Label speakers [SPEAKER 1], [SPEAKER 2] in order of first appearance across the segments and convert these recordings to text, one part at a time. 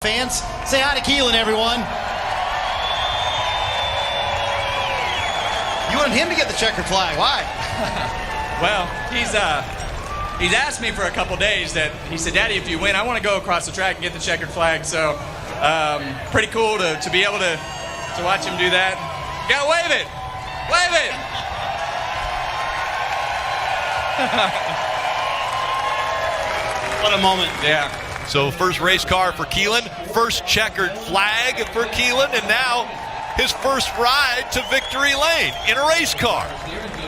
[SPEAKER 1] Fans, say hi to Keelan, everyone. You wanted him to get the checkered flag. Why?
[SPEAKER 2] Well, he's asked me for a couple days that he said, Daddy, if you win, I want to go across the track and get the checkered flag. So, pretty cool to be able to watch him do that. You gotta wave it. Wave it.
[SPEAKER 1] What a moment.
[SPEAKER 2] Yeah.
[SPEAKER 3] So first race car for Keelan, first checkered flag for Keelan, and now his first ride to victory lane in a race car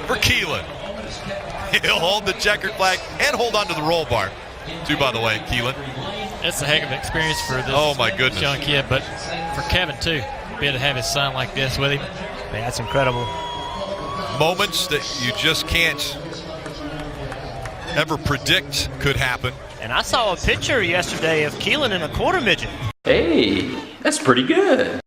[SPEAKER 3] for Keelan. He'll hold the checkered flag and hold on to the roll bar, too, by the way, Keelan.
[SPEAKER 4] It's a heck of an experience for this
[SPEAKER 3] my goodness.
[SPEAKER 4] young kid, but for Kevin, too, be able to have his son like this with him, man, that's incredible.
[SPEAKER 3] Moments that you just can't ever predict could happen.
[SPEAKER 5] And I saw a picture yesterday of Keelan in a quarter midget.
[SPEAKER 6] Hey, that's pretty good.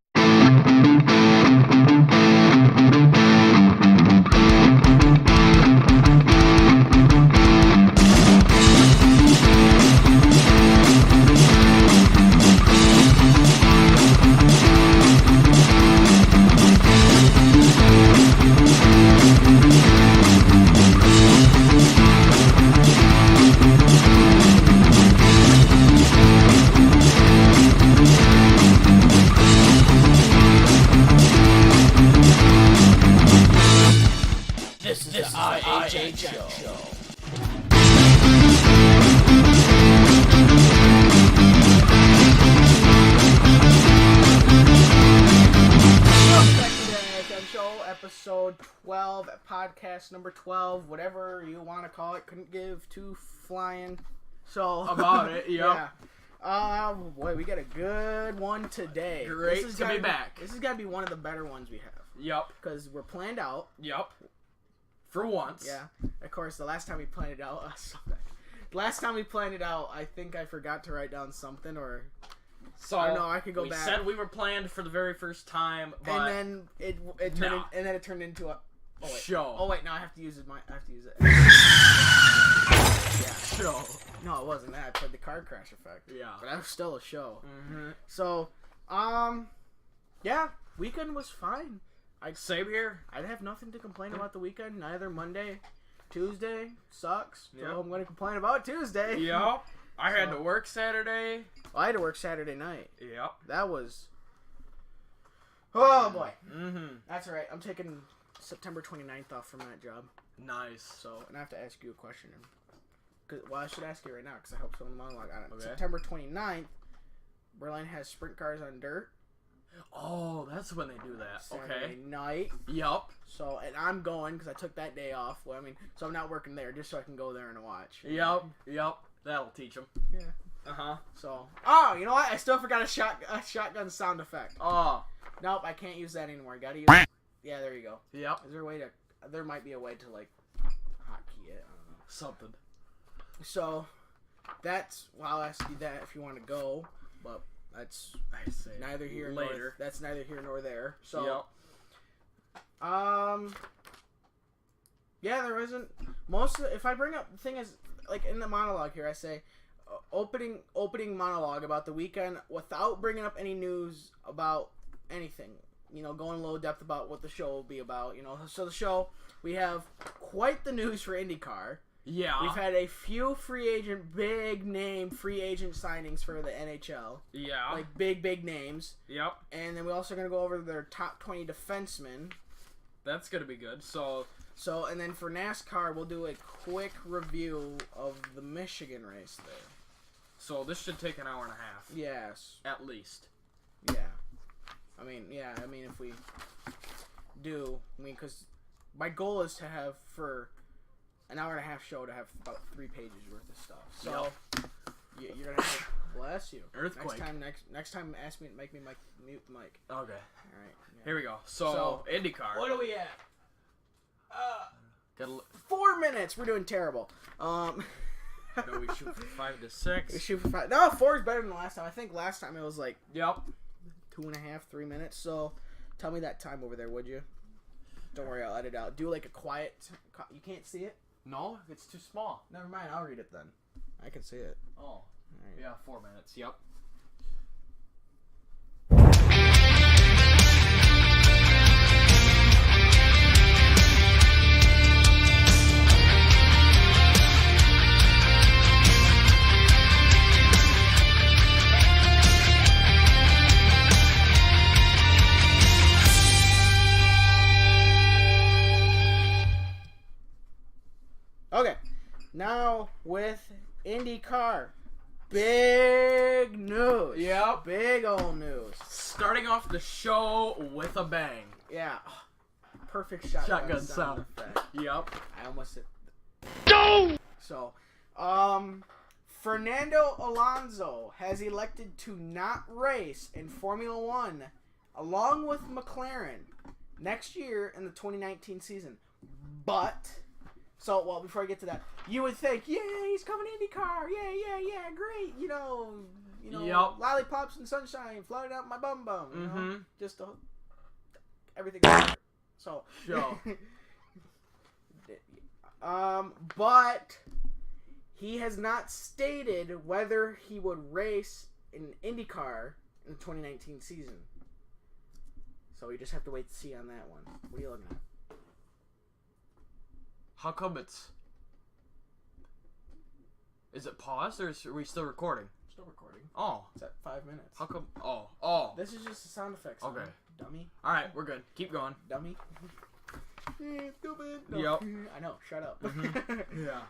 [SPEAKER 5] This is the IHN show.
[SPEAKER 7] Episode 12, podcast number 12, whatever you want to call it. Couldn't give two flying. So
[SPEAKER 8] about it,
[SPEAKER 7] yeah. Boy, we got a good one today.
[SPEAKER 8] Great to be back.
[SPEAKER 7] This is gotta be one of the better ones we have.
[SPEAKER 8] Yup.
[SPEAKER 7] Because we're planned out.
[SPEAKER 8] Yup. For once.
[SPEAKER 7] Yeah. Of course, the last time we planned it out, I think I forgot to write down something, or
[SPEAKER 8] So
[SPEAKER 7] I don't know. I could go
[SPEAKER 8] we
[SPEAKER 7] back.
[SPEAKER 8] said we were planned for the very first time, but
[SPEAKER 7] and then it turned into a
[SPEAKER 8] show.
[SPEAKER 7] Oh wait, no, I have to use it. I have to use it. Yeah,
[SPEAKER 8] Show.
[SPEAKER 7] No, it wasn't that. For the car crash effect.
[SPEAKER 8] Yeah.
[SPEAKER 7] But that was still a show.
[SPEAKER 8] Mm-hmm.
[SPEAKER 7] So, yeah, weekend was fine.
[SPEAKER 8] Same here.
[SPEAKER 7] I'd have nothing to complain about the weekend. Neither Monday, Tuesday sucks. So
[SPEAKER 8] Yep.
[SPEAKER 7] I'm going to complain about Tuesday.
[SPEAKER 8] Yup. I had to work Saturday.
[SPEAKER 7] Well, I had to work Saturday night.
[SPEAKER 8] Yep.
[SPEAKER 7] That was. Oh boy.
[SPEAKER 8] Mm-hmm.
[SPEAKER 7] That's all right. I'm taking September 29th off from that job.
[SPEAKER 8] Nice.
[SPEAKER 7] So, and I have to ask you a question. Well, I should ask you right now because I hope someone monologue on it.
[SPEAKER 8] Okay.
[SPEAKER 7] September 29th, Berlin has sprint cars on dirt.
[SPEAKER 8] Oh, that's when they do that.
[SPEAKER 7] Saturday
[SPEAKER 8] Okay.
[SPEAKER 7] night.
[SPEAKER 8] Yup.
[SPEAKER 7] So, and I'm going because I took that day off. Well, I mean, so I'm not working there just so I can go there and watch.
[SPEAKER 8] Yup. Yup. That'll teach them.
[SPEAKER 7] Yeah.
[SPEAKER 8] Uh-huh.
[SPEAKER 7] So, you know what? I still forgot a shotgun sound effect.
[SPEAKER 8] Oh.
[SPEAKER 7] Nope, I can't use that anymore. Gotta use. Yeah, there you go.
[SPEAKER 8] Yep.
[SPEAKER 7] Is there a way to? There might be a way to like hotkey it. I don't know.
[SPEAKER 8] Something.
[SPEAKER 7] So, that's. Well, I'll ask you that if you want to go, but that's
[SPEAKER 8] I say
[SPEAKER 7] neither here
[SPEAKER 8] later.
[SPEAKER 7] nor that's neither here nor there. So,
[SPEAKER 8] Yep.
[SPEAKER 7] yeah, there isn't most of if I bring up the thing is like in the monologue here I say opening monologue about the weekend without bringing up any news about anything, you know, going low depth about what the show will be about, you know. So the show, we have quite the news for IndyCar.
[SPEAKER 8] Yeah.
[SPEAKER 7] We've had a few big name free agent signings for the NHL.
[SPEAKER 8] Yeah.
[SPEAKER 7] Like big names.
[SPEAKER 8] Yep.
[SPEAKER 7] And then we're also going to go over their top 20 defensemen.
[SPEAKER 8] That's gonna be good. So,
[SPEAKER 7] and then for NASCAR, we'll do a quick review of the Michigan race there.
[SPEAKER 8] So this should take an hour and a half.
[SPEAKER 7] Yes.
[SPEAKER 8] At least.
[SPEAKER 7] Yeah. I mean, if we do, because my goal is to have, for an hour and a half show, to have about 3 pages worth of stuff. So, you're going to have to, bless you.
[SPEAKER 8] Earthquake.
[SPEAKER 7] Next time, ask me to make me mute the mic.
[SPEAKER 8] Okay.
[SPEAKER 7] All right. Yeah.
[SPEAKER 8] Here we go. So IndyCar.
[SPEAKER 7] What are we at?
[SPEAKER 8] Gotta
[SPEAKER 7] 4 minutes. We're doing terrible.
[SPEAKER 8] No, we shoot for 5 to 6.
[SPEAKER 7] We shoot for 5. No, 4 is better than the last time. I think last time it was like
[SPEAKER 8] Yep.
[SPEAKER 7] 2.5, 3 minutes. So, tell me that time over there, would you? Don't worry, I'll edit out. Do like a quiet. You can't see it?
[SPEAKER 8] No, it's too small.
[SPEAKER 7] Never mind, I'll read it then. I can see it.
[SPEAKER 8] Oh.
[SPEAKER 7] Right.
[SPEAKER 8] Yeah, 4 minutes. Yep.
[SPEAKER 7] with IndyCar. Big news.
[SPEAKER 8] Yep.
[SPEAKER 7] Big old news.
[SPEAKER 8] Starting off the show with a bang.
[SPEAKER 7] Yeah. Perfect shotgun
[SPEAKER 8] sound.
[SPEAKER 7] effect.
[SPEAKER 8] Yep.
[SPEAKER 7] I almost hit. No! So, Fernando Alonso has elected to not race in Formula One along with McLaren next year in the 2019 season. But, before I get to that, you would think, yeah, he's coming to IndyCar. Yeah, great. You know,
[SPEAKER 8] Yep.
[SPEAKER 7] lollipops and sunshine floating out my bum. You know?
[SPEAKER 8] Mm-hmm.
[SPEAKER 7] Just everything. So,
[SPEAKER 8] Show.
[SPEAKER 7] but he has not stated whether he would race in IndyCar in the 2019 season. So we just have to wait to see on that one. What are you looking at?
[SPEAKER 8] How come it's... Is it paused or are we still recording?
[SPEAKER 7] Still recording.
[SPEAKER 8] Oh.
[SPEAKER 7] It's at 5 minutes.
[SPEAKER 8] How come... Oh.
[SPEAKER 7] This is just a sound effects.
[SPEAKER 8] Okay.
[SPEAKER 7] Dummy.
[SPEAKER 8] Alright, we're good. Keep going.
[SPEAKER 7] Dummy. Stupid.
[SPEAKER 8] Yep.
[SPEAKER 7] I know. Shut up.
[SPEAKER 8] Yeah.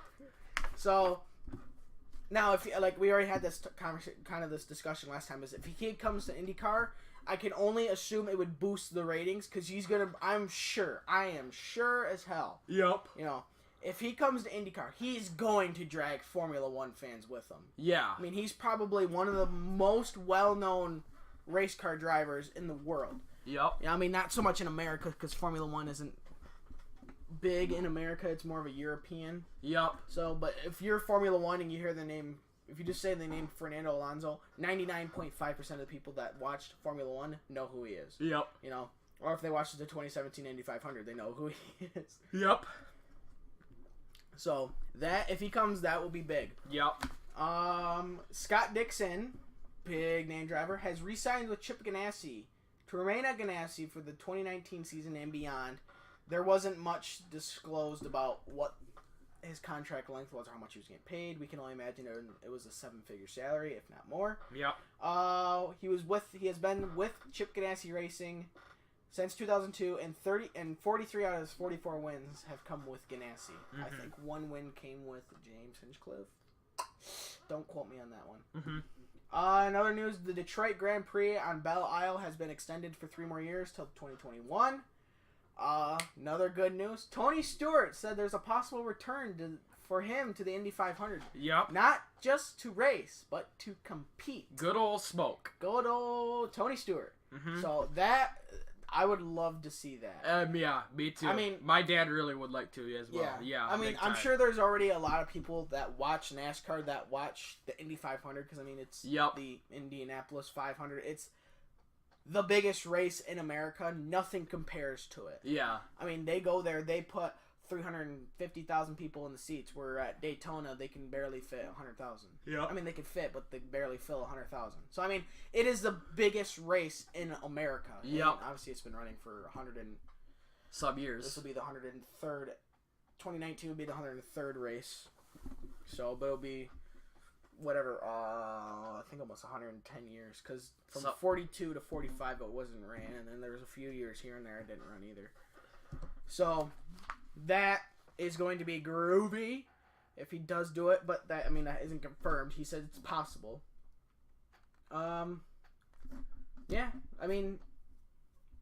[SPEAKER 7] So, now if we already had this this discussion last time, is if he comes to IndyCar, I can only assume it would boost the ratings because he's gonna. I am sure as hell.
[SPEAKER 8] Yep.
[SPEAKER 7] You know, if he comes to IndyCar, he's going to drag Formula One fans with him.
[SPEAKER 8] Yeah.
[SPEAKER 7] I mean, he's probably one of the most well-known race car drivers in the world.
[SPEAKER 8] Yep.
[SPEAKER 7] Yeah, I mean, not so much in America because Formula One isn't big in America. It's more of a European.
[SPEAKER 8] Yep.
[SPEAKER 7] So, but if you're Formula One and you hear the name, if you just say the name Fernando Alonso, 99.5% of the people that watched Formula One know who he is.
[SPEAKER 8] Yep.
[SPEAKER 7] You know, or if they watched the 2017 Indy 500, they know who he is.
[SPEAKER 8] Yep.
[SPEAKER 7] So that if he comes, that will be big.
[SPEAKER 8] Yep.
[SPEAKER 7] Scott Dixon, big name driver, has re-signed with Chip Ganassi to remain at Ganassi for the 2019 season and beyond. There wasn't much disclosed about what his contract length was or how much he was getting paid. We can only imagine it was a 7-figure salary, if not more.
[SPEAKER 8] Yep.
[SPEAKER 7] He has been with Chip Ganassi Racing since 2002, and 43 out of his 44 wins have come with Ganassi.
[SPEAKER 8] Mm-hmm.
[SPEAKER 7] I think one win came with James Hinchcliffe. Don't quote me on that one.
[SPEAKER 8] Mm-hmm.
[SPEAKER 7] Another news: the Detroit Grand Prix on Belle Isle has been extended for 3 more years till 2021. Another good news: Tony Stewart said there's a possible return for him to the Indy 500.
[SPEAKER 8] Yep.
[SPEAKER 7] Not just to race, but to compete.
[SPEAKER 8] Good old smoke.
[SPEAKER 7] Good old Tony Stewart.
[SPEAKER 8] Mm-hmm.
[SPEAKER 7] So that I would love to see that.
[SPEAKER 8] Yeah, me too.
[SPEAKER 7] I mean,
[SPEAKER 8] my dad really would like to as well. Yeah.
[SPEAKER 7] I mean, I'm sure there's already a lot of people that watch NASCAR that watch the Indy 500 because I mean it's the Indianapolis 500. It's the biggest race in America. Nothing compares to it.
[SPEAKER 8] Yeah.
[SPEAKER 7] I mean, they go there. They put 350,000 people in the seats. Where at Daytona they can barely fit 100,000.
[SPEAKER 8] Yeah.
[SPEAKER 7] I mean, they can fit, but they barely fill 100,000. So I mean, it is the biggest race in America.
[SPEAKER 8] Yeah.
[SPEAKER 7] Obviously, it's been running for 100 and
[SPEAKER 8] sub years.
[SPEAKER 7] This will be the 103rd. 2019 will be the 103rd race. So, but it'll be whatever. I think almost 110 years because from 42 to 45 it wasn't ran, and then there was a few years here and there it didn't run either. So that is going to be groovy if he does do it, but that isn't confirmed. He said it's possible. Yeah, I mean,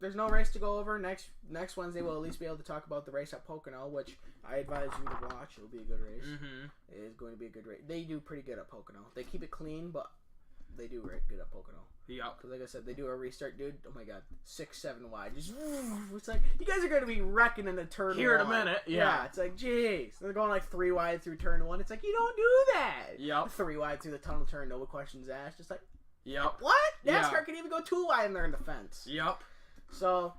[SPEAKER 7] there's no race to go over. Next Wednesday we'll at least be able to talk about the race at Pocono, which I advise you to watch. It'll be a good race.
[SPEAKER 8] Mm-hmm.
[SPEAKER 7] It is going to be a good race. They do pretty good at Pocono. They keep it clean, but they do good at Pocono.
[SPEAKER 8] Yeah.
[SPEAKER 7] Because like I said, they do a restart, dude. Oh my god, 6-7 wide. Just it's like you guys are going to be wrecking in the turn.
[SPEAKER 8] Here in a
[SPEAKER 7] one.
[SPEAKER 8] minute. Yeah.
[SPEAKER 7] It's like jeez, they're going like 3 wide through turn 1. It's like you don't do that.
[SPEAKER 8] Yep.
[SPEAKER 7] 3 wide through the tunnel turn, no questions asked. Just like
[SPEAKER 8] yep.
[SPEAKER 7] What?
[SPEAKER 8] Yeah.
[SPEAKER 7] NASCAR can even go 2 wide and they're in the fence.
[SPEAKER 8] Yep.
[SPEAKER 7] So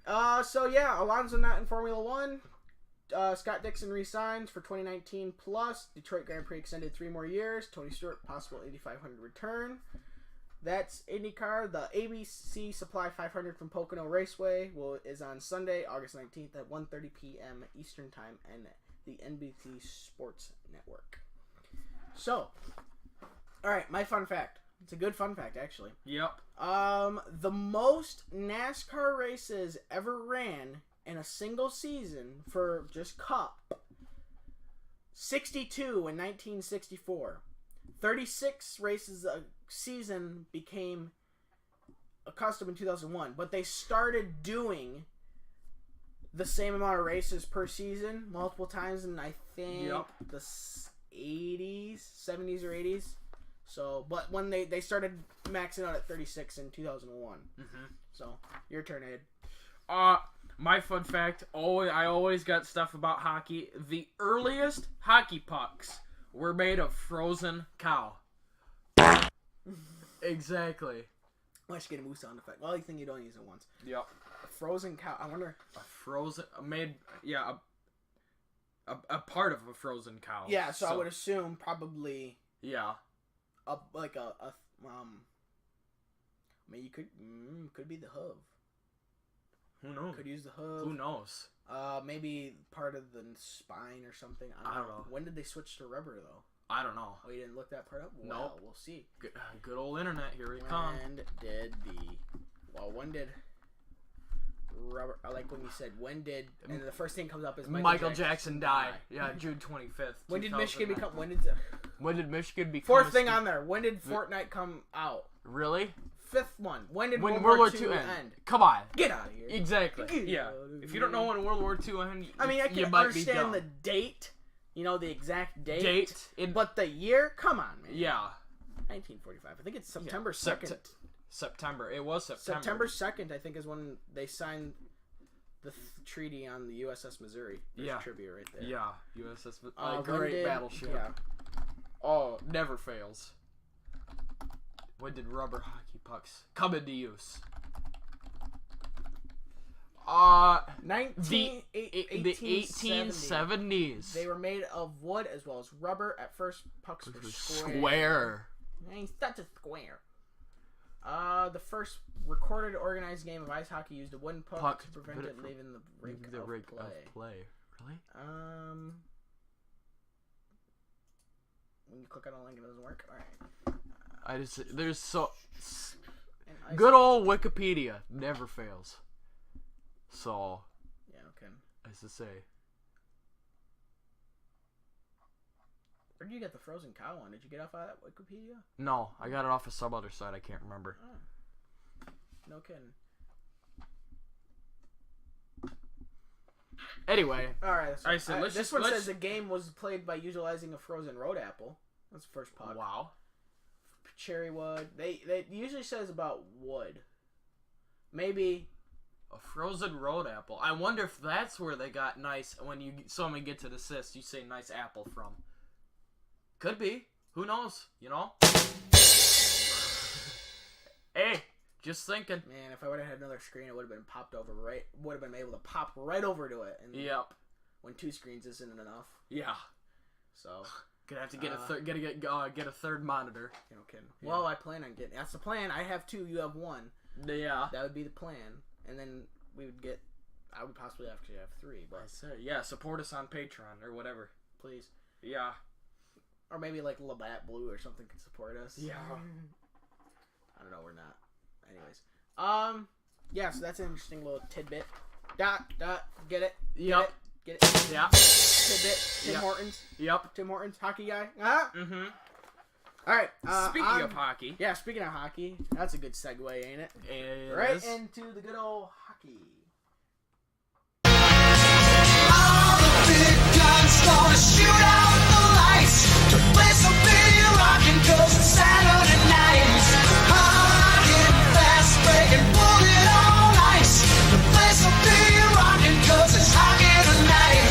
[SPEAKER 7] yeah, Alonso not in Formula One. Scott Dixon re-signs for 2019 plus. Detroit Grand Prix extended 3 more years. Tony Stewart possible Indy 500 return. That's IndyCar. The ABC Supply 500 from Pocono Raceway is on Sunday, August 19th at 1:30 p.m. Eastern Time and the NBC Sports Network. So, all right, my fun fact. It's a good fun fact, actually.
[SPEAKER 8] Yep.
[SPEAKER 7] The most NASCAR races ever ran in a single season for just Cup 62 in 1964. 36 races a season became a custom in 2001, but they started doing the same amount of races per season multiple times in, I think, the 80s, 70s or 80s. So, but when they started maxing out at 36 in 2001. So, your turn, Ed.
[SPEAKER 8] My fun fact, I always got stuff about hockey. The earliest hockey pucks were made of frozen cow. Exactly.
[SPEAKER 7] I should get a moose sound effect. Well, I think you'd only use it once.
[SPEAKER 8] Yep.
[SPEAKER 7] A frozen cow. I wonder.
[SPEAKER 8] A frozen, a part of a frozen cow.
[SPEAKER 7] Yeah, so I would assume probably.
[SPEAKER 8] Yeah.
[SPEAKER 7] I mean, you could be the hoof.
[SPEAKER 8] Who knows?
[SPEAKER 7] Could use the hoof.
[SPEAKER 8] Who knows?
[SPEAKER 7] Maybe part of the spine or something. I don't know. When did they switch to rubber though?
[SPEAKER 8] I don't know.
[SPEAKER 7] Oh, you didn't look that part up?
[SPEAKER 8] No.
[SPEAKER 7] Well, we'll see.
[SPEAKER 8] Good old internet. Here we come.
[SPEAKER 7] When did rubber? I like when you said when did, and the first thing comes up is
[SPEAKER 8] Michael Jackson died. Yeah, June 25th.
[SPEAKER 7] When did Michigan become? When did
[SPEAKER 8] Michigan become?
[SPEAKER 7] Fourth thing on there. When did Fortnite come out?
[SPEAKER 8] Really?
[SPEAKER 7] Fifth one. When did
[SPEAKER 8] World War II end? Come on.
[SPEAKER 7] Get out of here.
[SPEAKER 8] Exactly. Yeah. If you don't know when World War II ended,
[SPEAKER 7] I mean, I can understand the date. You know, the exact date. But the year? Come on, man.
[SPEAKER 8] Yeah.
[SPEAKER 7] 1945. I think it's September 2nd.
[SPEAKER 8] September. It was September.
[SPEAKER 7] September 2nd, I think, is when they signed the treaty on the USS Missouri. There's trivia right there.
[SPEAKER 8] Yeah. USS great battleship.
[SPEAKER 7] Yeah.
[SPEAKER 8] Oh, never fails. When did rubber hockey pucks come into use? The 1870s.
[SPEAKER 7] They were made of wood as well as rubber. At first, pucks were
[SPEAKER 8] square.
[SPEAKER 7] It's such a square. The first recorded organized game of ice hockey used a wooden puck to prevent it leaving the rink of play.
[SPEAKER 8] Really?
[SPEAKER 7] When you click on a link, it doesn't work. All right.
[SPEAKER 8] Good old Wikipedia never fails. So.
[SPEAKER 7] Yeah. Okay.
[SPEAKER 8] As to say.
[SPEAKER 7] Where did you get the frozen cow one? Did you get off of that Wikipedia?
[SPEAKER 8] No, I got it off of some other site. I can't remember.
[SPEAKER 7] Oh. No kidding.
[SPEAKER 8] Anyway.
[SPEAKER 7] Alright, this one says the game was played by utilizing a frozen road apple. That's the first puck.
[SPEAKER 8] Wow.
[SPEAKER 7] Cherry wood. They usually says about wood. Maybe
[SPEAKER 8] a frozen road apple. I wonder if that's where they got nice. When someone gets an assist, you say nice apple from. Could be. Who knows? You know. Hey, just thinking.
[SPEAKER 7] Man, if I would have had another screen, it would have been popped over right. Would have been able to pop right over to it. And
[SPEAKER 8] yep.
[SPEAKER 7] When two screens isn't enough.
[SPEAKER 8] Yeah.
[SPEAKER 7] So.
[SPEAKER 8] Gonna have to get get a third monitor.
[SPEAKER 7] Okay. Yeah. Well, I plan on getting. That's the plan. I have two. You have one.
[SPEAKER 8] Yeah.
[SPEAKER 7] That would be the plan, and then we would get. I would possibly actually have three, but
[SPEAKER 8] yeah, support us on Patreon or whatever,
[SPEAKER 7] please.
[SPEAKER 8] Yeah.
[SPEAKER 7] Or maybe like Labatt Blue or something could support us.
[SPEAKER 8] Yeah.
[SPEAKER 7] I don't know. We're not. Anyways. Yeah. So that's an interesting little tidbit. Get it?
[SPEAKER 8] Yep.
[SPEAKER 7] Get it?
[SPEAKER 8] Yeah.
[SPEAKER 7] Tidbit. Tim Hortons.
[SPEAKER 8] Yep.
[SPEAKER 7] Tim Hortons, hockey guy. Mm-hmm. All right.
[SPEAKER 8] Speaking of hockey.
[SPEAKER 7] Yeah, speaking of hockey. That's a good segue, ain't it?
[SPEAKER 8] It
[SPEAKER 7] right
[SPEAKER 8] is.
[SPEAKER 7] into the good old hockey.
[SPEAKER 9] All the big guns gonna shoot out the lights to play some big rockin' 'cause it's Saturday night. Hard hitting, fast breaking, bullet on ice to play some big rockin' 'cause it's hockey tonight.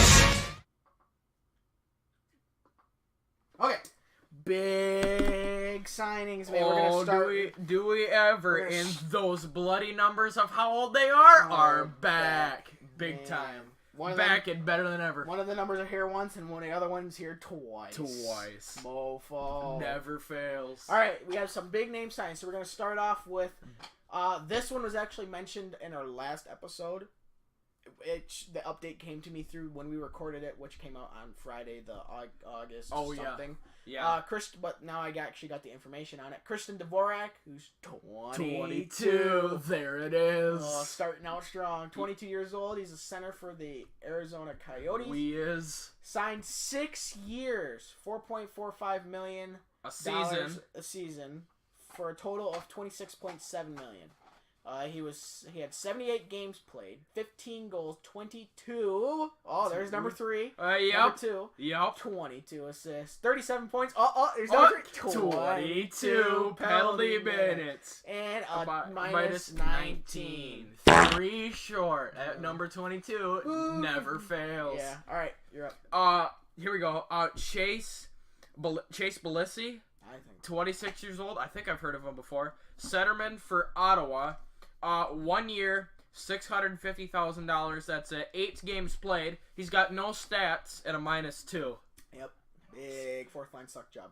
[SPEAKER 7] Okay. Big signings, man. We're gonna start.
[SPEAKER 8] Do we ever? And those bloody numbers of how old they are back. Big time. Back and better than ever.
[SPEAKER 7] One of the numbers are here once, and one of the other one's here twice. Mofo.
[SPEAKER 8] Never fails.
[SPEAKER 7] All right, we have some big name signings. So we're gonna start off with. This one was actually mentioned in our last episode. The update came to me through when we recorded it, which came out on Friday, the August something.
[SPEAKER 8] Yeah.
[SPEAKER 7] But now I actually got the information on it. Kristen Dvorak, who's
[SPEAKER 8] 22. There it is.
[SPEAKER 7] Starting out strong. 22 years old. He's a center for the Arizona Coyotes.
[SPEAKER 8] We is.
[SPEAKER 7] Signed 6 years, $4.45 million
[SPEAKER 8] A season
[SPEAKER 7] for a total of $26.7 million. He had 78 games played, 15 goals, 22. Oh, there's number 3.
[SPEAKER 8] Yep.
[SPEAKER 7] Number 2.
[SPEAKER 8] Yep.
[SPEAKER 7] 22 assists, 37 points. There's number 3.
[SPEAKER 8] 22 penalty minutes.
[SPEAKER 7] And minus 19.
[SPEAKER 8] 3 short at number 22. Never fails.
[SPEAKER 7] Yeah. All right, you're up.
[SPEAKER 8] Here we go. Chase Belissi, 26 years old. I think I've heard of him before. Centerman for Ottawa. 1 year, $650,000. That's it. 8 games played. He's got no stats and a -2.
[SPEAKER 7] Yep. Big fourth line suck job.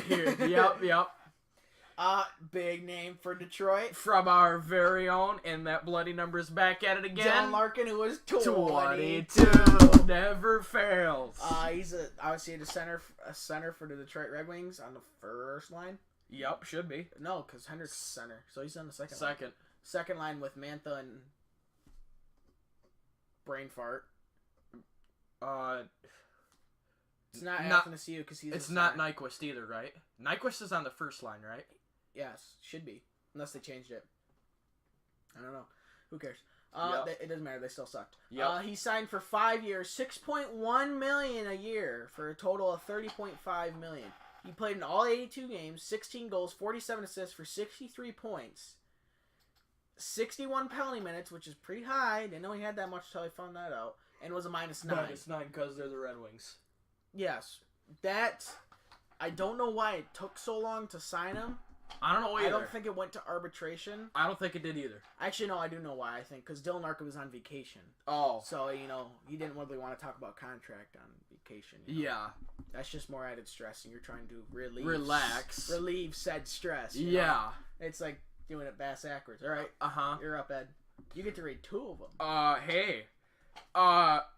[SPEAKER 8] Here. Yep.
[SPEAKER 7] Big name for Detroit.
[SPEAKER 8] From our very own, and that bloody number's back at it again.
[SPEAKER 7] John Larkin, who was 22.
[SPEAKER 8] Never fails.
[SPEAKER 7] He's obviously a center for the Detroit Red Wings on the first line.
[SPEAKER 8] Yep, should be.
[SPEAKER 7] No, because Hendrick's center, so he's on the second line. Second line with Mantha and Brain Fart. It's not Athanasiou because he's.
[SPEAKER 8] It's not Nyquist either, right? Nyquist is on the first line, right?
[SPEAKER 7] Yes, should be, unless they changed it. I don't know. Who cares? It doesn't matter. They still sucked.
[SPEAKER 8] Yep.
[SPEAKER 7] He signed for 5 years, $6.1 million a year for a total of $30.5 million. He played in all 82 games, 16 goals, 47 assists for 63 points, 61 penalty minutes, which is pretty high. Didn't know he had that much until I found that out, and was a -9.
[SPEAKER 8] -9 because they're the Red Wings.
[SPEAKER 7] Yes, I don't know why it took so long to sign him.
[SPEAKER 8] I don't know either.
[SPEAKER 7] I don't think it went to arbitration.
[SPEAKER 8] I don't think it did either.
[SPEAKER 7] Actually, no, I do know why. I think because Dylan Larkin was on vacation.
[SPEAKER 8] Oh.
[SPEAKER 7] So, he didn't really want to talk about contract on vacation.
[SPEAKER 8] Yeah.
[SPEAKER 7] That's just more added stress, and you're trying to relieve said stress.
[SPEAKER 8] Yeah.
[SPEAKER 7] It's like doing it bass backwards. All right. You're up, Ed. You get to read 2 of them.
[SPEAKER 8] Hey.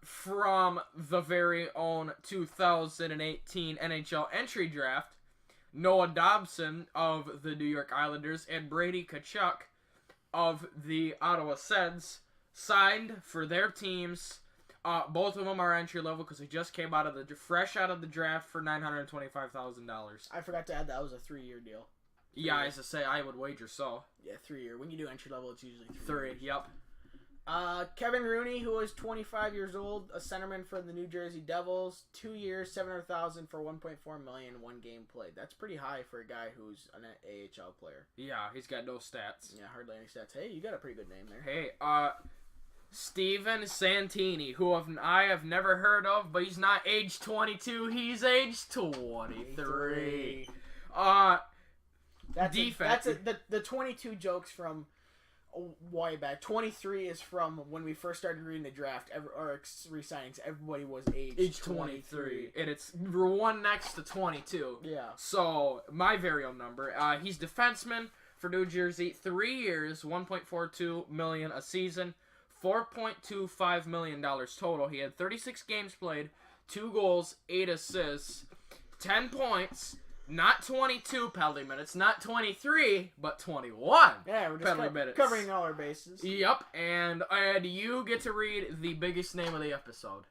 [SPEAKER 8] From the very own 2018 NHL entry draft, Noah Dobson of the New York Islanders and Brady Tkachuk of the Ottawa Sens signed for their teams. Both of them are entry level because they just came fresh out of the draft for $925,000.
[SPEAKER 7] I forgot to add that was a 3-year deal.
[SPEAKER 8] Yeah, as I say, I would wager so.
[SPEAKER 7] Yeah, 3-year. When you do entry level, it's usually
[SPEAKER 8] 3. Yep.
[SPEAKER 7] Kevin Rooney, who was 25 years old, a centerman for the New Jersey Devils, 2 years, $700,000 for $1.4 million, 1 game played. That's pretty high for a guy who's an AHL player.
[SPEAKER 8] Yeah, he's got no stats.
[SPEAKER 7] Yeah, hardly any stats. Hey, you got a pretty good name there.
[SPEAKER 8] Hey, Steven Santini, who I have never heard of, but he's not age 22, he's age 23. Defense.
[SPEAKER 7] The 22 jokes from way back. 23 is from when we first started reading the draft or re-signings. Everybody was age 23.
[SPEAKER 8] And it's one next to 22.
[SPEAKER 7] Yeah.
[SPEAKER 8] So, my very own number. He's defenseman for New Jersey. 3 years, $1.42 million a season. $4.25 million total. He had 36 games played, 2 goals, 8 assists, 10 points. Not 22 penalty minutes, not 23, but 21
[SPEAKER 7] yeah, we're just
[SPEAKER 8] penalty minutes.
[SPEAKER 7] Covering all our bases.
[SPEAKER 8] Yep, and you get to read the biggest name of the episode.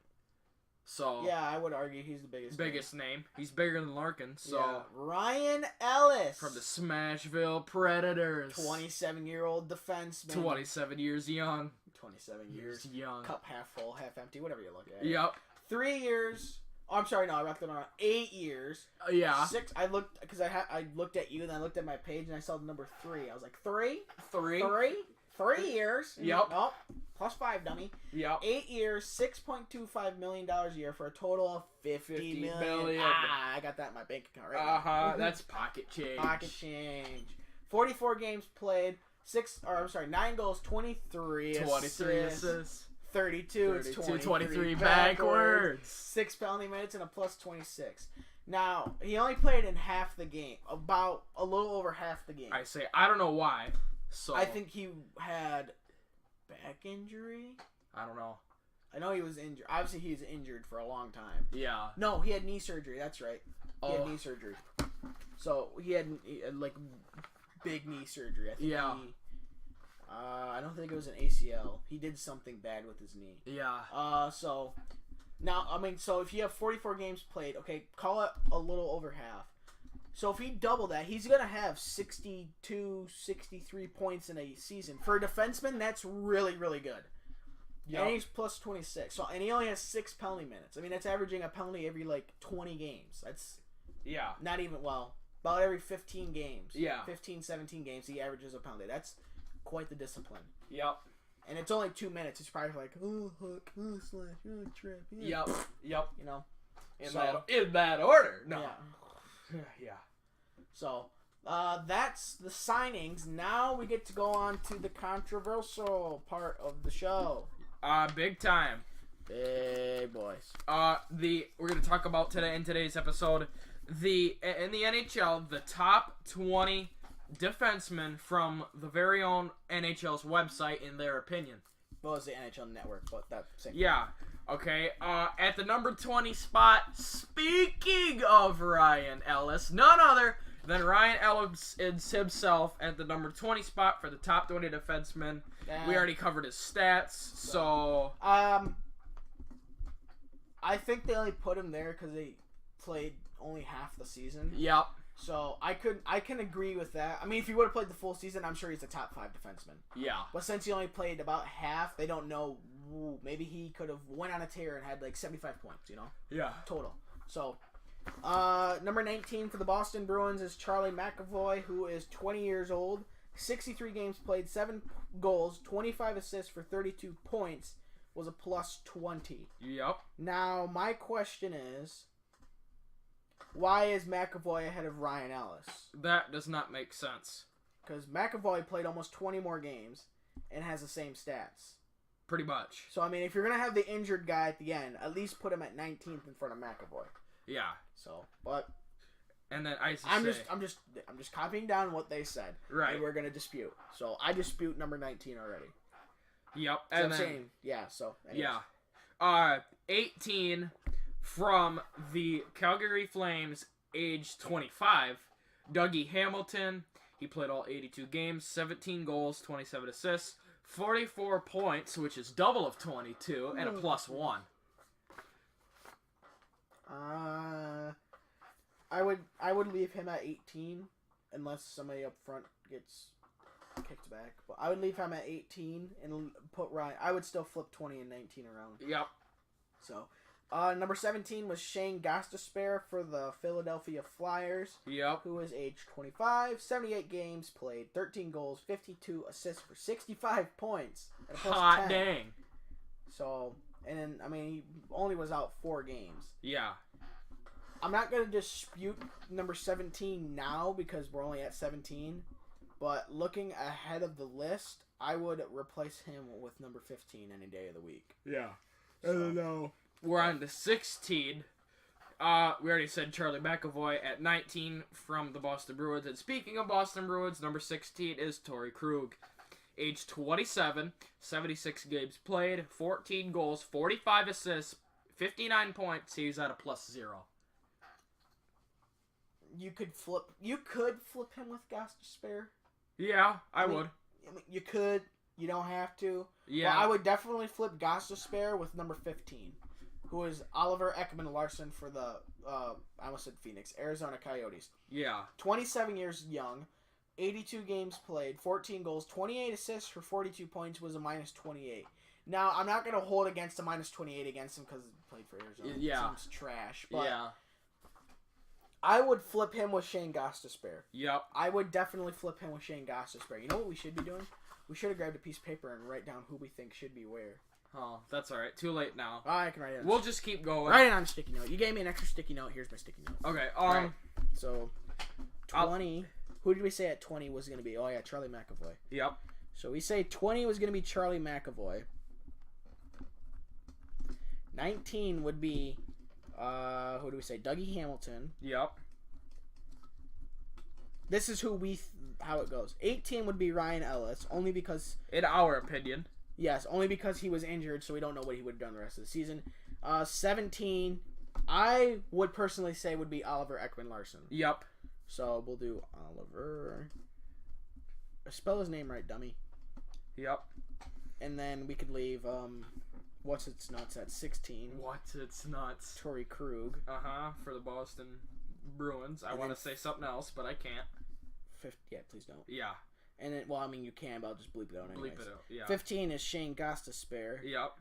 [SPEAKER 8] So
[SPEAKER 7] yeah, I would argue he's the biggest
[SPEAKER 8] name. He's bigger than Larkin. So
[SPEAKER 7] yeah. Ryan Ellis
[SPEAKER 8] from the Smashville Predators,
[SPEAKER 7] 27-year-old defenseman,
[SPEAKER 8] 27 years young,
[SPEAKER 7] 27 years
[SPEAKER 8] young,
[SPEAKER 7] cup half full, half empty, whatever you look at.
[SPEAKER 8] Yep,
[SPEAKER 7] 3 years. Oh, I'm sorry, no, I wrapped it on 8 years.
[SPEAKER 8] Yeah.
[SPEAKER 7] 6. I looked because I looked at you and I looked at my page and I saw the number 3. I was like 3 years.
[SPEAKER 8] Yep.
[SPEAKER 7] Nope. Plus 5, dummy.
[SPEAKER 8] Yep.
[SPEAKER 7] 8 years, $6.25 million a year for a total of $50 million. I got that in my bank account right now.
[SPEAKER 8] That's pocket change.
[SPEAKER 7] Pocket change. 44 games played. 9 goals, 23 assists. 32, it's 23
[SPEAKER 8] backwards.
[SPEAKER 7] 6 penalty minutes and a plus 26. Now, he only played in half the game. About a little over half the game.
[SPEAKER 8] I don't know why. So
[SPEAKER 7] I think he had back injury.
[SPEAKER 8] I don't know.
[SPEAKER 7] I know he was injured. Obviously, he was injured for a long time.
[SPEAKER 8] Yeah.
[SPEAKER 7] No, he had knee surgery. That's right. He had knee surgery. So he had like big knee surgery. I think I don't think it was an ACL. He did something bad with his knee.
[SPEAKER 8] Yeah.
[SPEAKER 7] So now, I mean, so if you have 44 games played, okay, call it a little over half. So if he double that, he's going to have 62, 63 points in a season. For a defenseman, that's really, really good. Yep. And he's plus 26. So, and he only has 6 penalty minutes. I mean, that's averaging a penalty every, 20 games. That's not even, about every 15 games.
[SPEAKER 8] Yeah.
[SPEAKER 7] 15, 17 games, he averages a penalty. That's quite the discipline.
[SPEAKER 8] Yep.
[SPEAKER 7] And it's only 2 minutes. It's probably like, oh, hook, oh, slash, oh, trip. Yeah.
[SPEAKER 8] Yep.
[SPEAKER 7] You know?
[SPEAKER 8] In that order. No.
[SPEAKER 7] Yeah.
[SPEAKER 8] Yeah.
[SPEAKER 7] So, that's the signings. Now we get to go on to the controversial part of the show.
[SPEAKER 8] Big time.
[SPEAKER 7] Big boys.
[SPEAKER 8] We're gonna talk about in today's episode in the NHL, the top 20 defensemen from the very own NHL's website in their opinion.
[SPEAKER 7] Well, it's the NHL Network, but that same.
[SPEAKER 8] Yeah. Okay. At the number 20 spot, speaking of Ryan Ellis, none other than Ryan Ellis is himself at the number 20 spot for the top 20 defensemen. We already covered his stats, so
[SPEAKER 7] I think they only put him there because they played only half the season.
[SPEAKER 8] Yep.
[SPEAKER 7] So I can agree with that. I mean, if he would have played the full season, I'm sure he's a top 5 defenseman.
[SPEAKER 8] Yeah.
[SPEAKER 7] But since he only played about half, they don't know. Maybe he could have went on a tear and had 75 points.
[SPEAKER 8] Yeah.
[SPEAKER 7] Total. So, number 19 for the Boston Bruins is Charlie McAvoy, who is 20 years old, 63 games played, 7 goals, 25 assists for 32 points, was a plus 20.
[SPEAKER 8] Yep.
[SPEAKER 7] Now, my question is, why is McAvoy ahead of Ryan Ellis?
[SPEAKER 8] That does not make sense.
[SPEAKER 7] Because McAvoy played almost 20 more games and has the same stats.
[SPEAKER 8] Pretty much.
[SPEAKER 7] So, I mean, if you're going to have the injured guy at the end, at least put him at 19th in front of McAvoy.
[SPEAKER 8] Yeah.
[SPEAKER 7] So, but...
[SPEAKER 8] And then
[SPEAKER 7] I'm just copying down what they said.
[SPEAKER 8] Right.
[SPEAKER 7] And we're going to dispute. So, I dispute number 19 already.
[SPEAKER 8] Yep.
[SPEAKER 7] So
[SPEAKER 8] and
[SPEAKER 7] I'm
[SPEAKER 8] then,
[SPEAKER 7] saying, yeah, so... Anyways.
[SPEAKER 8] Yeah. 18 from the Calgary Flames, age 25, Dougie Hamilton. He played all 82 games, 17 goals, 27 assists, 44 points, which is double of 22, and a plus 1.
[SPEAKER 7] I would leave him at 18 unless somebody up front gets kicked back. But I would leave him at 18 and put Ryan. I would still flip 20 and 19 around.
[SPEAKER 8] Yep.
[SPEAKER 7] So, number 17 was Shane Gostisbehere for the Philadelphia Flyers.
[SPEAKER 8] Yep.
[SPEAKER 7] Who is age 25, 78 games played, 13 goals, 52 assists for 65 points. And a plus
[SPEAKER 8] Hot
[SPEAKER 7] 10.
[SPEAKER 8] dang.
[SPEAKER 7] So, and then, I mean, he only was out 4 games.
[SPEAKER 8] Yeah.
[SPEAKER 7] I'm not going to dispute number 17 now because we're only at 17. But looking ahead of the list, I would replace him with number 15 any day of the week.
[SPEAKER 8] Yeah. I don't know. We're on to 16. We already said Charlie McAvoy at 19 from the Boston Bruins. And speaking of Boston Bruins, number 16 is Torrey Krug. Age 27, 76 games played, 14 goals, 45 assists, 59 points. He's at a plus 0.
[SPEAKER 7] You could flip him with Gostisbehere.
[SPEAKER 8] Yeah, I would.
[SPEAKER 7] I mean, you could. You don't have to.
[SPEAKER 8] Yeah.
[SPEAKER 7] But I would definitely flip Gostisbehere with number 15, who is Oliver Ekman-Larsson for the, I almost said Phoenix, Arizona Coyotes.
[SPEAKER 8] Yeah.
[SPEAKER 7] 27 years young, 82 games played, 14 goals, 28 assists for 42 points, was a minus 28. Now, I'm not going to hold against a minus 28 against him because he played for Arizona.
[SPEAKER 8] Yeah.
[SPEAKER 7] It seems trash. But
[SPEAKER 8] yeah.
[SPEAKER 7] I would flip him with Shane Gostisbehere.
[SPEAKER 8] Yep.
[SPEAKER 7] I would definitely flip him with Shane Gostisbehere. You know what we should be doing? We should have grabbed a piece of paper and write down who we think should be where.
[SPEAKER 8] Oh, that's alright. Too late now.
[SPEAKER 7] Oh, I can write it on
[SPEAKER 8] We'll just keep going.
[SPEAKER 7] Write it on a sticky note. You gave me an extra sticky note. Here's my sticky note.
[SPEAKER 8] Okay,
[SPEAKER 7] Right. So, 20. Who did we say at 20 was going to be? Oh, yeah, Charlie McAvoy.
[SPEAKER 8] Yep.
[SPEAKER 7] So, we say 20 was going to be Charlie McAvoy. 19 would be, who do we say? Dougie Hamilton.
[SPEAKER 8] Yep.
[SPEAKER 7] This is who how it goes. 18 would be Ryan Ellis, only because...
[SPEAKER 8] In our opinion.
[SPEAKER 7] Yes, only because he was injured, so we don't know what he would have done the rest of the season. 17, I would personally say would be Oliver Ekman-Larsson.
[SPEAKER 8] Yep.
[SPEAKER 7] So we'll do Oliver. Spell his name right, dummy.
[SPEAKER 8] Yep.
[SPEAKER 7] And then we could leave what's its nuts at 16.
[SPEAKER 8] What's its nuts?
[SPEAKER 7] Torrey Krug.
[SPEAKER 8] For the Boston Bruins. I want to say something else, but I can't.
[SPEAKER 7] Yeah, please don't.
[SPEAKER 8] Yeah.
[SPEAKER 7] And then, well, I mean, you can, but I'll just bleep it out anyways.
[SPEAKER 8] Bleep it out, yeah.
[SPEAKER 7] 15 is Shane Gostisbehere.
[SPEAKER 8] Yep.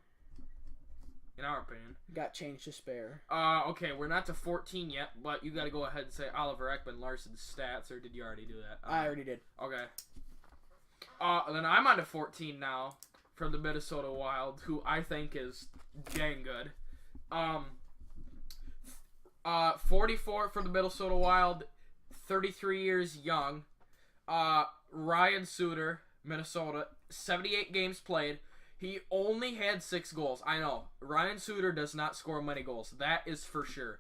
[SPEAKER 8] In our opinion.
[SPEAKER 7] Got changed to spare.
[SPEAKER 8] Okay, we're not to 14 yet, but you got to go ahead and say Oliver Ekman-Larsson's stats, or did you already do that?
[SPEAKER 7] I already did.
[SPEAKER 8] Okay. Then I'm on to 14 now from the Minnesota Wild, who I think is dang good. 44 from the Minnesota Wild, 33 years young. Ryan Suter, Minnesota, 78 games played. He only had 6 goals. I know. Ryan Suter does not score many goals. That is for sure.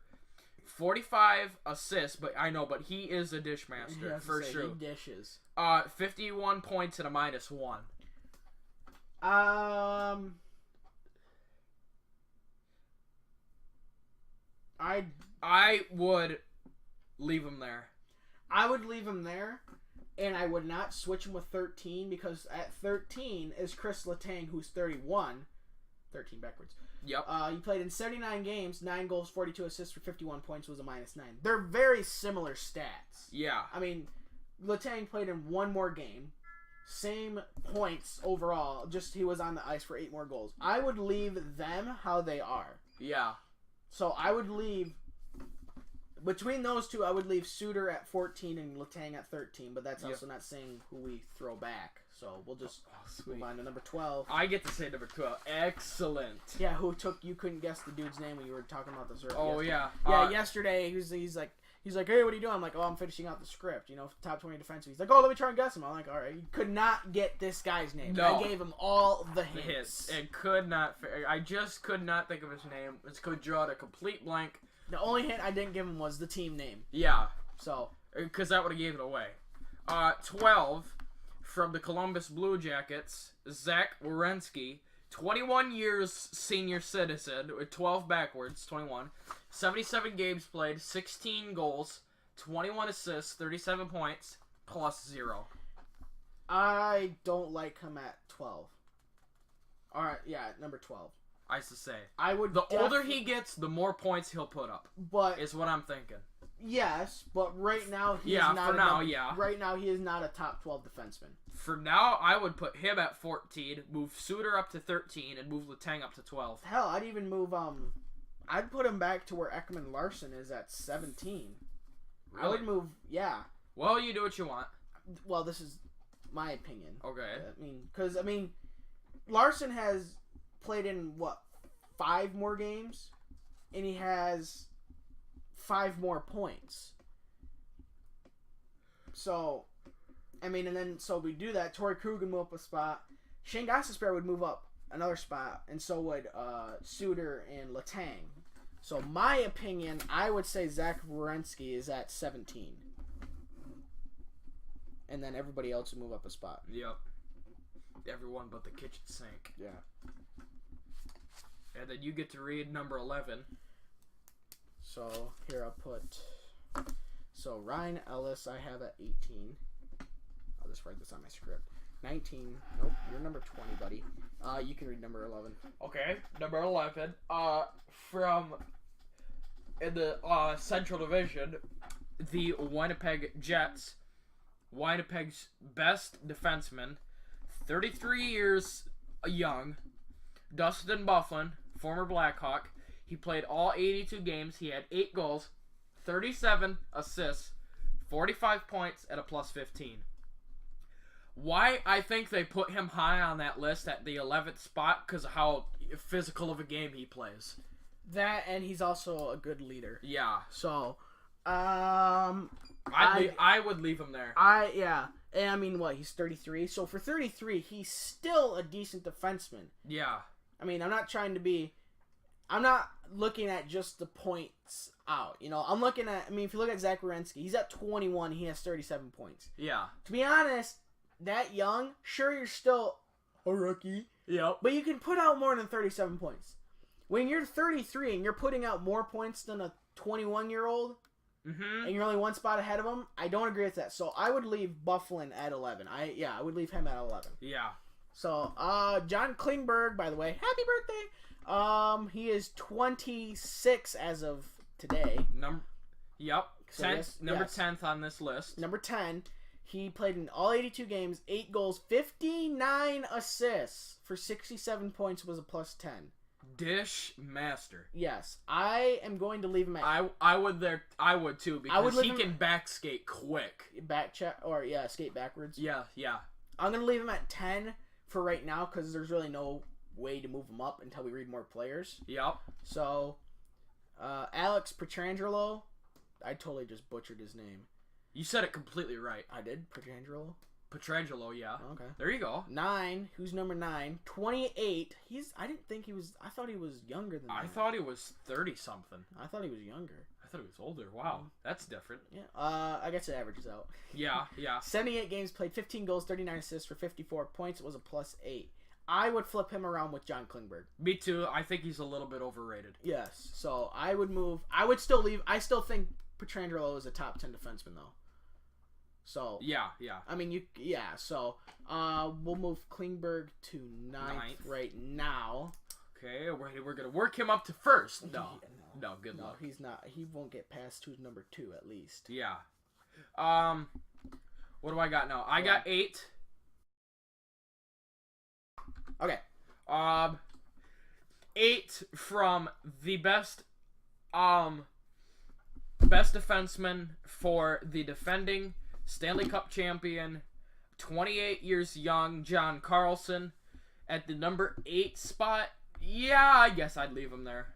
[SPEAKER 8] 45 assists, but he is a dish master for sure.
[SPEAKER 7] He dishes.
[SPEAKER 8] 51 points and a -1. I would leave him there.
[SPEAKER 7] I would leave him there, and I would not switch him with 13 because at 13 is Chris Letang, who's 31. 13 backwards.
[SPEAKER 8] Yep.
[SPEAKER 7] He played in 79 games, 9 goals, 42 assists for 51 points, was a -9. They're very similar stats.
[SPEAKER 8] Yeah.
[SPEAKER 7] I mean, Letang played in 1 more game, same points overall, just he was on the ice for 8 more goals. I would leave them how they are.
[SPEAKER 8] Yeah.
[SPEAKER 7] So I would leave, between those two, I would leave Suter at 14 and Letang at 13, but that's also not saying who we throw back. So we'll just move on to number 12.
[SPEAKER 8] I get to say number 12. Excellent.
[SPEAKER 7] Yeah, you couldn't guess the dude's name when you were talking about this earlier.
[SPEAKER 8] Oh,
[SPEAKER 7] yesterday.
[SPEAKER 8] yeah.
[SPEAKER 7] Yesterday he's like, hey, what are you doing? I'm like, oh, I'm finishing out the script, top 20 defensive. He's like, oh, let me try and guess him. I'm like, all right. You could not get this guy's name.
[SPEAKER 8] No.
[SPEAKER 7] I gave him all the hints.
[SPEAKER 8] It could not. I just could not think of his name. It could draw a complete blank.
[SPEAKER 7] The only hint I didn't give him was the team name.
[SPEAKER 8] Yeah.
[SPEAKER 7] So.
[SPEAKER 8] Because that would have gave it away. 12 from the Columbus Blue Jackets, Zach Werenski. 21 years senior citizen, with 12 backwards, 21. 77 games played, 16 goals, 21 assists, 37 points, +0.
[SPEAKER 7] I don't like him at 12. Alright, yeah, number 12.
[SPEAKER 8] I used to say.
[SPEAKER 7] The
[SPEAKER 8] older he gets, the more points he'll put up.
[SPEAKER 7] But
[SPEAKER 8] is what I'm thinking.
[SPEAKER 7] Yes, but right now right now he is not a top 12 defenseman.
[SPEAKER 8] For now, I would put him at 14, move Suter up to 13, and move Letang up to 12.
[SPEAKER 7] Hell, I'd even move I'd put him back to where Ekman-Larsson is at 17.
[SPEAKER 8] Really?
[SPEAKER 7] I would move, yeah.
[SPEAKER 8] Well, you do what you want.
[SPEAKER 7] Well, this is my opinion.
[SPEAKER 8] Okay.
[SPEAKER 7] Because Larson has played in 5 more games, and he has 5 more points. So, and then we do that. Torrey Krug would move up a spot. Shane Gostisbehere would move up another spot, and so would Suter and Letang. So, my opinion, I would say Zach Werenski is at 17. And then everybody else would move up a spot.
[SPEAKER 8] Yep. Everyone but the kitchen sink.
[SPEAKER 7] Yeah.
[SPEAKER 8] And then you get to read number 11.
[SPEAKER 7] So, here I'll put... So, Ryan Ellis I have at 18. I'll just write this on my script. 19. Nope, you're number 20, buddy. You can read number 11.
[SPEAKER 8] Okay, number 11. From in the Central Division, the Winnipeg Jets. Winnipeg's best defenseman, 33 years young, Dustin Byfuglien, former Blackhawk. He played all 82 games. He had 8 goals, 37 assists, 45 points at a +15. Why I think they put him high on that list at the 11th spot, because of how physical of a game he plays.
[SPEAKER 7] That, and he's also a good leader.
[SPEAKER 8] Yeah.
[SPEAKER 7] So,
[SPEAKER 8] I would leave him there.
[SPEAKER 7] Yeah. And he's 33. So for 33, he's still a decent defenseman.
[SPEAKER 8] Yeah.
[SPEAKER 7] I'm not looking at just the points out. I'm looking at, if you look at Zach Werenski, he's at 21, he has 37 points.
[SPEAKER 8] Yeah.
[SPEAKER 7] To be honest, that young, sure, you're still a rookie.
[SPEAKER 8] Yep.
[SPEAKER 7] But you can put out more than 37 points. when you're 33 and you're putting out more points than a 21-year-old, and you're only one spot ahead of him, I don't agree with that. So I would leave Bufflin at 11. I would leave him at 11.
[SPEAKER 8] Yeah.
[SPEAKER 7] So John Klingberg, by the way, happy birthday. He is 26 as of today.
[SPEAKER 8] Yep.
[SPEAKER 7] So
[SPEAKER 8] 10th on this list.
[SPEAKER 7] Number 10. He played in all 82 games, 8 goals, 59 assists for 67 points, was a plus 10.
[SPEAKER 8] Dish master.
[SPEAKER 7] Yes, I am going to leave him at.
[SPEAKER 8] I would too, because he can back skate quick.
[SPEAKER 7] Skate backwards.
[SPEAKER 8] Yeah.
[SPEAKER 7] I'm gonna leave him at 10 for right now because there's really no way to move him up until we read more players.
[SPEAKER 8] Yep.
[SPEAKER 7] So, Alex Pietrangelo, I totally just butchered his name.
[SPEAKER 8] You said it completely right.
[SPEAKER 7] I did. Pietrangelo.
[SPEAKER 8] Petrangelo, yeah.
[SPEAKER 7] Okay.
[SPEAKER 8] There you go.
[SPEAKER 7] 9. Who's number 9? 28. I didn't think he was. I thought he was younger than that.
[SPEAKER 8] I thought he was 30-something.
[SPEAKER 7] I thought he was younger.
[SPEAKER 8] I thought he was older. Wow. That's different.
[SPEAKER 7] Yeah. I guess it averages out.
[SPEAKER 8] Yeah.
[SPEAKER 7] 78 games played, 15 goals, 39 assists for 54 points. It was a plus 8. I would flip him around with John Klingberg.
[SPEAKER 8] Me too. I think he's a little bit overrated.
[SPEAKER 7] Yes. So I would move. I would still leave. I still think Pietrangelo is a top 10 defenseman though. So
[SPEAKER 8] yeah.
[SPEAKER 7] I mean, So we'll move Klingberg to 9th right now.
[SPEAKER 8] Okay, we're gonna work him up to first. No, good luck.
[SPEAKER 7] He's not. He won't get past who's number 2 at least.
[SPEAKER 8] Yeah. What do I got now? I got 8.
[SPEAKER 7] Okay.
[SPEAKER 8] 8 from the best defenseman for the defending Stanley Cup champion, 28 years young, John Carlson, at the number 8 spot. Yeah, I guess I'd leave him there.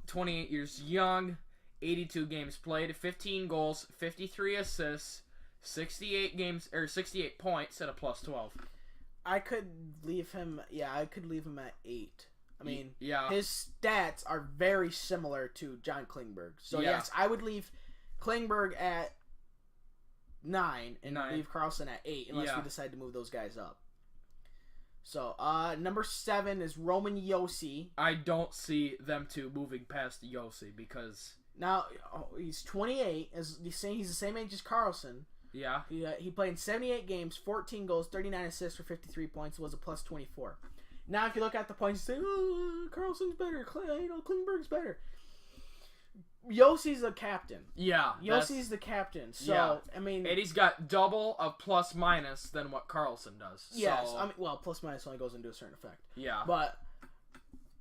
[SPEAKER 8] 28 years young, 82 games played, 15 goals, 53 assists, 68 points at a plus 12.
[SPEAKER 7] I could leave him. Yeah, I could leave him at 8. I mean,
[SPEAKER 8] yeah,
[SPEAKER 7] his stats are very similar to John Klingberg. So yes, I would leave Klingberg at 9 and leave Carlson at 8 unless we decide to move those guys up. So number 7 is Roman Josi.
[SPEAKER 8] I don't see them two moving past Josi because
[SPEAKER 7] now he's 28. He's the same age as Carlson.
[SPEAKER 8] Yeah.
[SPEAKER 7] He played in 78 games, 14 goals, 39 assists for 53 points. Was a plus 24. Now, if you look at the points, you say, Carlson's better. Klingberg's better. Yosi's the captain.
[SPEAKER 8] Yeah.
[SPEAKER 7] Yosi's the captain. So, I mean...
[SPEAKER 8] And he's got double of plus minus than what Carlson does.
[SPEAKER 7] Yes.
[SPEAKER 8] So.
[SPEAKER 7] I mean, well, plus minus only goes into a certain effect.
[SPEAKER 8] Yeah.
[SPEAKER 7] But,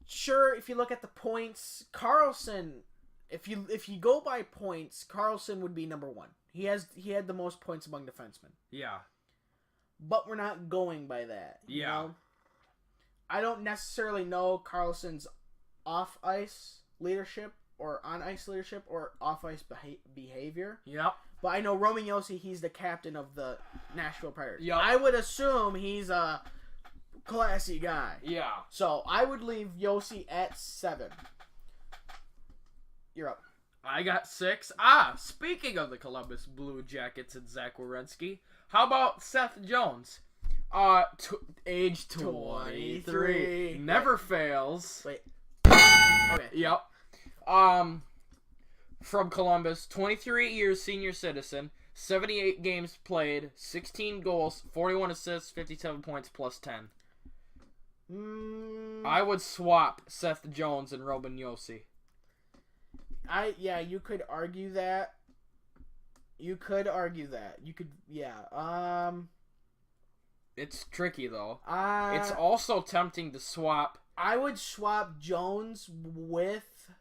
[SPEAKER 7] sure, if you look at the points, Carlson... If you go by points, Carlson would be number 1. He had the most points among defensemen.
[SPEAKER 8] Yeah.
[SPEAKER 7] But we're not going by that. You know? I don't necessarily know Carlson's off-ice leadership or on-ice leadership or off-ice behavior.
[SPEAKER 8] Yep.
[SPEAKER 7] But I know Roman Josi, he's the captain of the Nashville Predators.
[SPEAKER 8] Yep.
[SPEAKER 7] I would assume he's a classy guy.
[SPEAKER 8] Yeah.
[SPEAKER 7] So I would leave Josi at 7. You're up.
[SPEAKER 8] I got 6. Speaking of the Columbus Blue Jackets and Zach Werenski, how about Seth Jones? Age 23. Never fails.
[SPEAKER 7] Wait. Okay.
[SPEAKER 8] Yep. From Columbus, 23 years senior citizen, 78 games played, 16 goals, 41 assists, 57 points, plus 10. I would swap Seth Jones and Roman Josi.
[SPEAKER 7] You could argue that.
[SPEAKER 8] It's tricky though.
[SPEAKER 7] It's
[SPEAKER 8] also tempting to swap.
[SPEAKER 7] I would swap Jones with.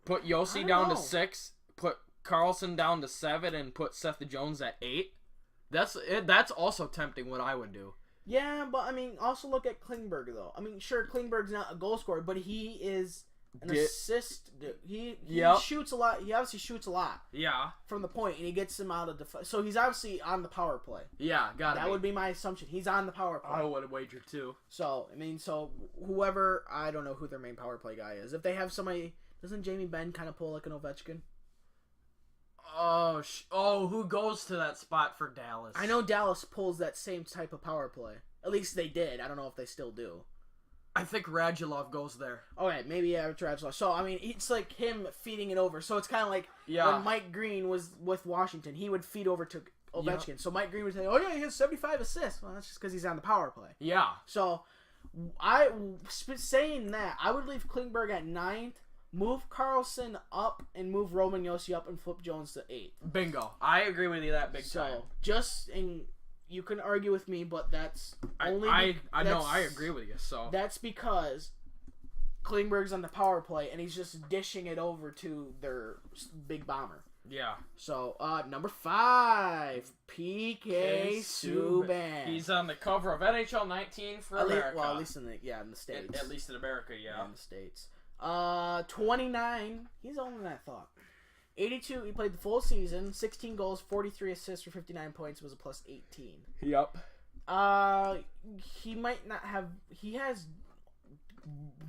[SPEAKER 8] Put Josi down to 6. Put Carlson down to 7, and put Seth Jones at 8. That's also tempting. What I would do.
[SPEAKER 7] Yeah, but I mean, also look at Klingberg though. I mean, sure, Klingberg's not a goal scorer, but he is. Assist. He shoots a lot. He obviously shoots a lot.
[SPEAKER 8] Yeah.
[SPEAKER 7] From the point, and he gets him out of defense. So he's obviously on the power play.
[SPEAKER 8] Yeah,
[SPEAKER 7] That would be my assumption. He's on the power play.
[SPEAKER 8] I would wager too.
[SPEAKER 7] So I mean, whoever, I don't know who their main power play guy is. If they have somebody, doesn't Jamie Benn kind of pull like an Ovechkin?
[SPEAKER 8] Who goes to that spot for Dallas?
[SPEAKER 7] I know Dallas pulls that same type of power play. At least they did. I don't know if they still do.
[SPEAKER 8] I think Radulov goes there.
[SPEAKER 7] Okay, maybe Radulov. So, I mean, it's like him feeding it over. So, it's kind of like
[SPEAKER 8] Yeah.
[SPEAKER 7] when Mike Green was with Washington, he would feed over to Ovechkin. So, Mike Green would say, oh, yeah, he has 75 assists. Well, that's just because he's on the power play.
[SPEAKER 8] Yeah.
[SPEAKER 7] So, saying that, I would leave Klingberg at 9th, move Carlson up, and move Roman Josi up and flip Jones to 8th.
[SPEAKER 8] Bingo. I agree with you that big time.
[SPEAKER 7] You can argue with me, but that's only...
[SPEAKER 8] I know, I agree with you, so...
[SPEAKER 7] That's because Klingberg's on the power play, and he's just dishing it over to their big bomber.
[SPEAKER 8] Yeah.
[SPEAKER 7] So, number 5, PK Subban.
[SPEAKER 8] He's on the cover of NHL 19 for America.
[SPEAKER 7] Well, at least in the States.
[SPEAKER 8] At least in America, yeah.
[SPEAKER 7] In the States. 29. He's older than I thought. 82. He played the full season. 16 goals, 43 assists for 59 points. Was a plus 18.
[SPEAKER 8] Yep.
[SPEAKER 7] He might not have. He has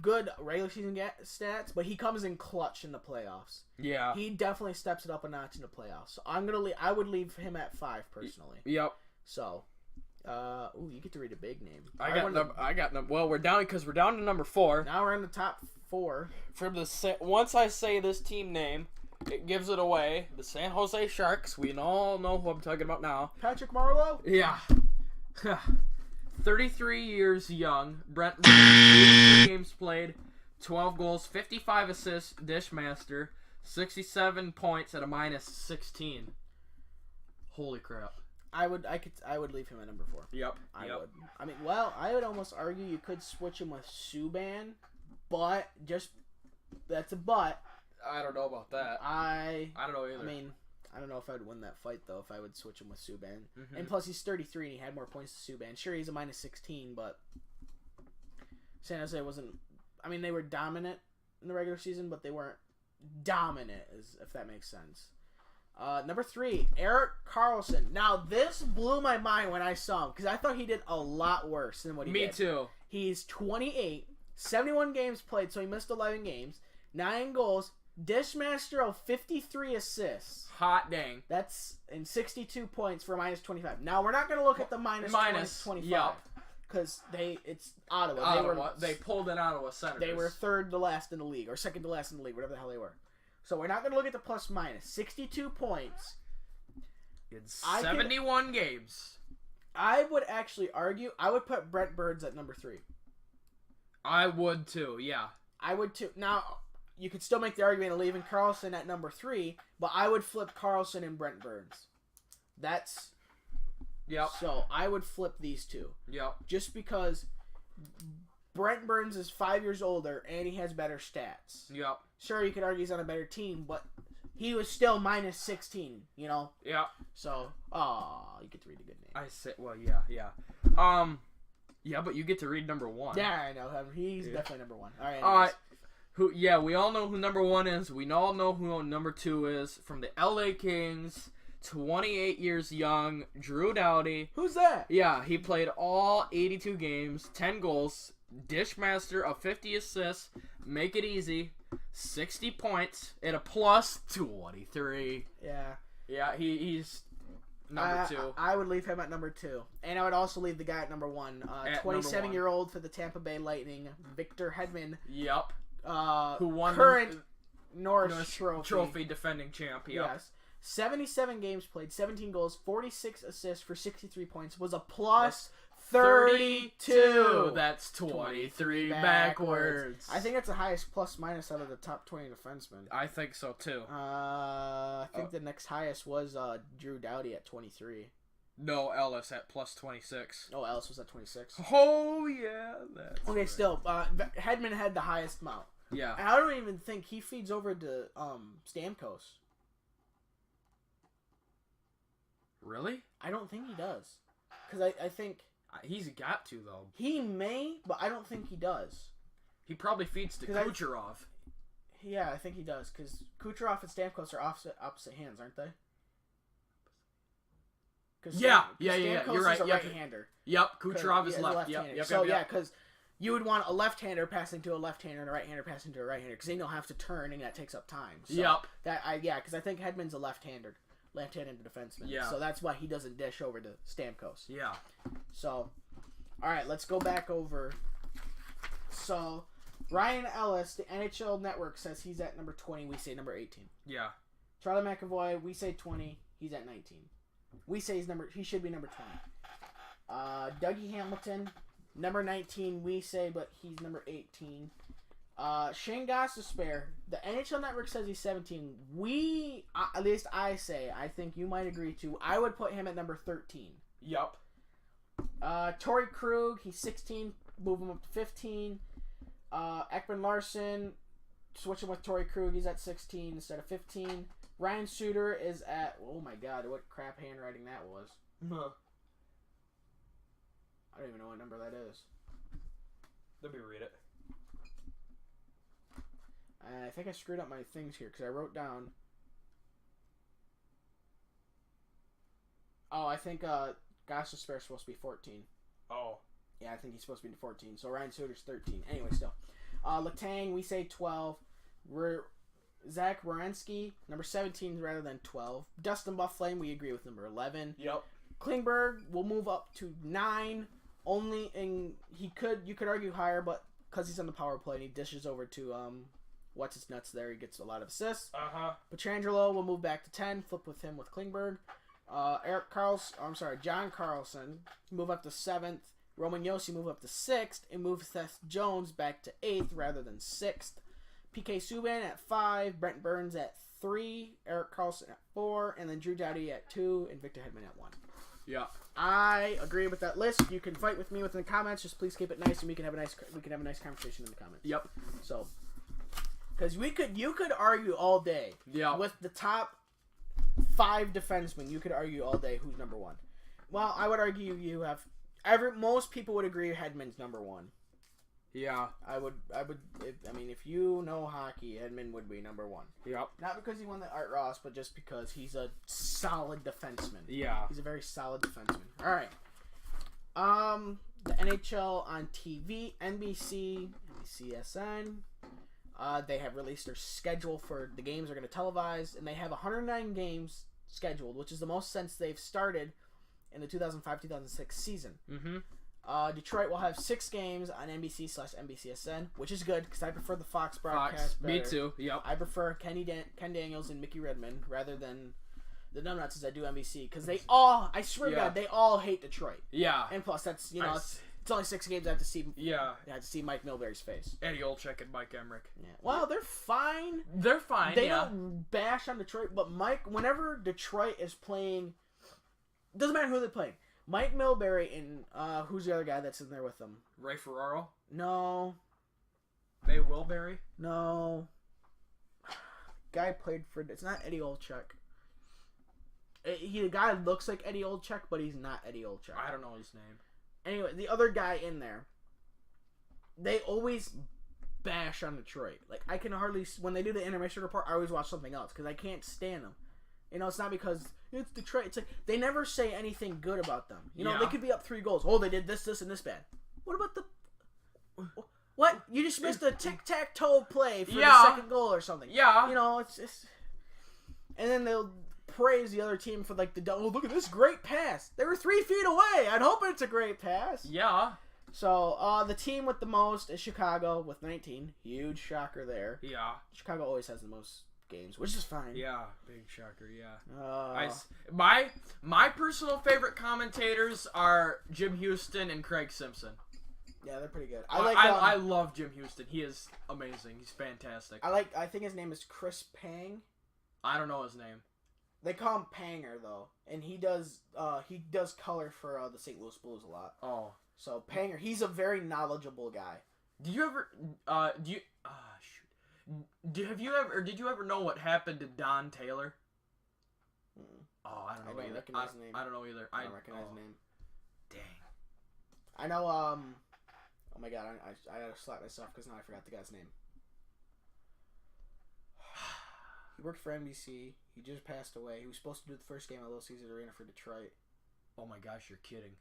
[SPEAKER 7] good regular season stats, but he comes in clutch in the playoffs.
[SPEAKER 8] Yeah.
[SPEAKER 7] He definitely steps it up a notch in the playoffs. So I would leave him at 5 personally.
[SPEAKER 8] Yep.
[SPEAKER 7] So, you get to read a big name.
[SPEAKER 8] Well, we're down to number 4.
[SPEAKER 7] Now we're in the top 4.
[SPEAKER 8] Once I say this team name, it gives it away. The San Jose Sharks. We all know who I'm talking about now.
[SPEAKER 7] Patrick Marleau?
[SPEAKER 8] Yeah. 33 years young. Brent 82 games played, 12 goals, 55 assists, dishmaster, 67 points at a minus 16. Holy crap.
[SPEAKER 7] I would leave him at number 4.
[SPEAKER 8] Yep.
[SPEAKER 7] I would. I mean, I would almost argue you could switch him with Subban, but that's a but.
[SPEAKER 8] I don't know about that. I don't know either.
[SPEAKER 7] I mean, I don't know if I'd win that fight, though, if I would switch him with Subban.
[SPEAKER 8] Mm-hmm.
[SPEAKER 7] And plus, he's 33 and he had more points than Subban. Sure, he's a minus 16, but San Jose wasn't... I mean, they were dominant in the regular season, but they weren't dominant, if that makes sense. Number 3, Erik Karlsson. Now, this blew my mind when I saw him, because I thought he did a lot worse than what he did.
[SPEAKER 8] Me too.
[SPEAKER 7] He's 28, 71 games played, so he missed 11 games, 9 goals, dishmaster of 53 assists.
[SPEAKER 8] Hot dang.
[SPEAKER 7] That's in 62 points for minus 25. Now, we're not going to look at the minus 25.
[SPEAKER 8] Yep.
[SPEAKER 7] Because it's Ottawa.
[SPEAKER 8] They pulled an Ottawa Senators.
[SPEAKER 7] They were third to last in the league, or second to last in the league, whatever the hell they were. So we're not going to look at the plus minus. 62 points.
[SPEAKER 8] In 71 games.
[SPEAKER 7] I would actually argue, I would put Brent Burns at number 3.
[SPEAKER 8] I would too, yeah.
[SPEAKER 7] I would too. Now, you could still make the argument of leaving Karlsson at number 3, but I would flip Karlsson and Brent Burns. That's...
[SPEAKER 8] Yep.
[SPEAKER 7] So, I would flip these two.
[SPEAKER 8] Yep.
[SPEAKER 7] Just because Brent Burns is 5 years older and he has better stats.
[SPEAKER 8] Yep.
[SPEAKER 7] Sure, you could argue he's on a better team, but he was still minus 16, you know?
[SPEAKER 8] Yep.
[SPEAKER 7] So, you get to read a good name.
[SPEAKER 8] I said, well, yeah. Yeah, but you get to read number 1.
[SPEAKER 7] Yeah, I know. He's definitely number 1. All right.
[SPEAKER 8] All right. We all know who number 1 is. We all know who number 2 is. From the LA Kings, 28 years young, NguRowdy.
[SPEAKER 7] Who's that?
[SPEAKER 8] Yeah, he played all 82 games, 10 goals, dishmaster of 50 assists, make it easy, 60 points, and a plus 23.
[SPEAKER 7] Yeah.
[SPEAKER 8] Yeah, he's number 2.
[SPEAKER 7] I would leave him at number 2. And I would also leave the guy at number 1. 27-year-old for the Tampa Bay Lightning, Victor Hedman.
[SPEAKER 8] Yep.
[SPEAKER 7] Who won current Norris
[SPEAKER 8] Trophy defending champ. Yep.
[SPEAKER 7] Yes. 77 games played, 17 goals, 46 assists for 63 points. Was a plus 32.
[SPEAKER 8] That's 23 backwards.
[SPEAKER 7] I think that's the highest plus minus out of the top 20 defensemen.
[SPEAKER 8] I think so too.
[SPEAKER 7] I think the next highest was NguRowdy at 23.
[SPEAKER 8] No, Ellis at plus 26.
[SPEAKER 7] Oh, Ellis was at 26.
[SPEAKER 8] Oh yeah, that's
[SPEAKER 7] okay.
[SPEAKER 8] right.
[SPEAKER 7] Still, Hedman had the highest amount.
[SPEAKER 8] Yeah.
[SPEAKER 7] And I don't even think he feeds over to Stamkos.
[SPEAKER 8] Really?
[SPEAKER 7] I don't think he does. Because I think...
[SPEAKER 8] He's got to, though.
[SPEAKER 7] He may, but I don't think he does.
[SPEAKER 8] He probably feeds to Kucherov.
[SPEAKER 7] Yeah, I think he does. Because Kucherov and Stamkos are opposite hands, aren't they?
[SPEAKER 8] Yeah.
[SPEAKER 7] Stamkos
[SPEAKER 8] You're right.
[SPEAKER 7] is a right-hander.
[SPEAKER 8] Yep, Kucherov is left. Yep.
[SPEAKER 7] So, yeah, because you would want a left-hander passing to a left-hander and a right-hander passing to a right-hander. Because then you'll have to turn, and that takes up time. So
[SPEAKER 8] yep.
[SPEAKER 7] Because I think Hedman's a left-handed defenseman.
[SPEAKER 8] Yeah.
[SPEAKER 7] So that's why he doesn't dish over to Stamkos.
[SPEAKER 8] Yeah.
[SPEAKER 7] So, all right, let's go back over So, Ryan Ellis, the NHL Network, says he's at number 20. We say number 18.
[SPEAKER 8] Yeah.
[SPEAKER 7] Charlie McAvoy, we say 20. He's at 19. We say he should be number 20. Dougie Hamilton, number 19. We say, but he's number 18. Shane Gostisbehere, the NHL Network says he's 17. At least I say, I think you might agree too. I would put him at number 13.
[SPEAKER 8] Yup.
[SPEAKER 7] Torrey Krug, he's 16. Move him up to 15. Ekman Larson, switch him with Torrey Krug. He's at 16 instead of 15. Ryan Suter is at, oh my god, what crap handwriting that was. I don't even know what number that is.
[SPEAKER 8] Let me read it.
[SPEAKER 7] I think I screwed up my things here because I wrote down. Oh, I think Gostisbehere is supposed to be 14.
[SPEAKER 8] Oh.
[SPEAKER 7] Yeah, I think he's supposed to be 14. So Ryan Suter's 13. Anyway, still. Letang, we say 12. Zach Werenski, number 17 rather than 12. Dustin Bufflame, we agree with number 11.
[SPEAKER 8] Yep.
[SPEAKER 7] Klingberg will move up to 9. Only in you could argue higher, but because he's on the power play and he dishes over to what's his nuts there, he gets a lot of assists. Pietrangelo will move back to 10. Flip with him with Klingberg. John Carlson move up to 7th. Roman Josi move up to 6th and move Seth Jones back to 8th rather than 6th. PK Subban at 5, Brent Burns at 3, Erik Karlsson at 4, and then Drew Doughty at 2, and Victor Hedman at 1.
[SPEAKER 8] Yeah.
[SPEAKER 7] I agree with that list. You can fight with me within the comments. Just please keep it nice, and we can have a nice conversation in the comments.
[SPEAKER 8] Yep.
[SPEAKER 7] So, because you could argue all day.
[SPEAKER 8] Yeah.
[SPEAKER 7] With the top 5 defensemen, you could argue all day who's number 1. Well, I would argue you have most people would agree Hedman's number 1.
[SPEAKER 8] Yeah.
[SPEAKER 7] I mean, if you know hockey, Hedman would be number 1.
[SPEAKER 8] Yep.
[SPEAKER 7] Not because he won the Art Ross, but just because he's a solid defenseman.
[SPEAKER 8] Yeah.
[SPEAKER 7] He's a very solid defenseman. All right. The NHL on TV, NBCSN. They have released their schedule for the games they're going to televise, and they have 109 games scheduled, which is the most since they've started in the 2005-2006 season.
[SPEAKER 8] Mm-hmm.
[SPEAKER 7] Detroit will have 6 games on NBC/NBCSN, which is good because I prefer the Fox broadcast better.
[SPEAKER 8] Me too. Yep.
[SPEAKER 7] I prefer Ken Daniels and Mickey Redmond rather than the numbnuts as I do NBC because they all, I swear to God, they all hate Detroit.
[SPEAKER 8] Yeah.
[SPEAKER 7] And plus, that's it's only 6 games I have to see.
[SPEAKER 8] Yeah.
[SPEAKER 7] I have to see Mike Milbury's face.
[SPEAKER 8] Eddie Olczyk and Mike Emmerich.
[SPEAKER 7] Yeah. Well, they're fine.
[SPEAKER 8] They're fine.
[SPEAKER 7] They don't bash on Detroit, but whenever Detroit is playing, doesn't matter who they're playing. Mike Milbury and who's the other guy that's in there with them?
[SPEAKER 8] Ray Ferraro?
[SPEAKER 7] No.
[SPEAKER 8] May Wilbury?
[SPEAKER 7] No. Guy played for... It's not Eddie Olczyk. The guy looks like Eddie Olczyk, but he's not Eddie Olczyk.
[SPEAKER 8] I don't know his name.
[SPEAKER 7] Anyway, the other guy in there, they always bash on Detroit. Like, I can hardly... When they do the intermission report, I always watch something else because I can't stand them. You know, it's not because it's Detroit. It's like they never say anything good about them. You know, they could be up 3 goals. Oh, they did this, and this bad. What about the... What? You just missed a tic-tac-toe play for the second goal or something.
[SPEAKER 8] Yeah.
[SPEAKER 7] You know, it's just... And then they'll praise the other team for, like, oh, look at this great pass. They were 3 feet away. I'd hope it's a great pass.
[SPEAKER 8] Yeah.
[SPEAKER 7] So, the team with the most is Chicago with 19. Huge shocker there.
[SPEAKER 8] Yeah.
[SPEAKER 7] Chicago always has the most games, which is fine.
[SPEAKER 8] Yeah, big shocker. Yeah. My personal favorite commentators are Jim Houston and Craig Simpson.
[SPEAKER 7] Yeah, they're pretty good.
[SPEAKER 8] I love Jim Houston. He is amazing. He's fantastic.
[SPEAKER 7] I think his name is Chris Pang.
[SPEAKER 8] I don't know his name.
[SPEAKER 7] They call him Panger though, and he does color for the St. Louis Blues a lot.
[SPEAKER 8] Oh,
[SPEAKER 7] so Panger, he's a very knowledgeable guy.
[SPEAKER 8] Did you ever did you ever know what happened to Don Taylor? Oh, I don't know.
[SPEAKER 7] I don't recognize his name.
[SPEAKER 8] I don't know either.
[SPEAKER 7] I don't recognize his name.
[SPEAKER 8] Dang.
[SPEAKER 7] I know. Oh my God, I gotta slap myself because now I forgot the guy's name. He worked for NBC. He just passed away. He was supposed to do the first game at Little Caesars Arena for Detroit.
[SPEAKER 8] Oh my gosh, you're kidding.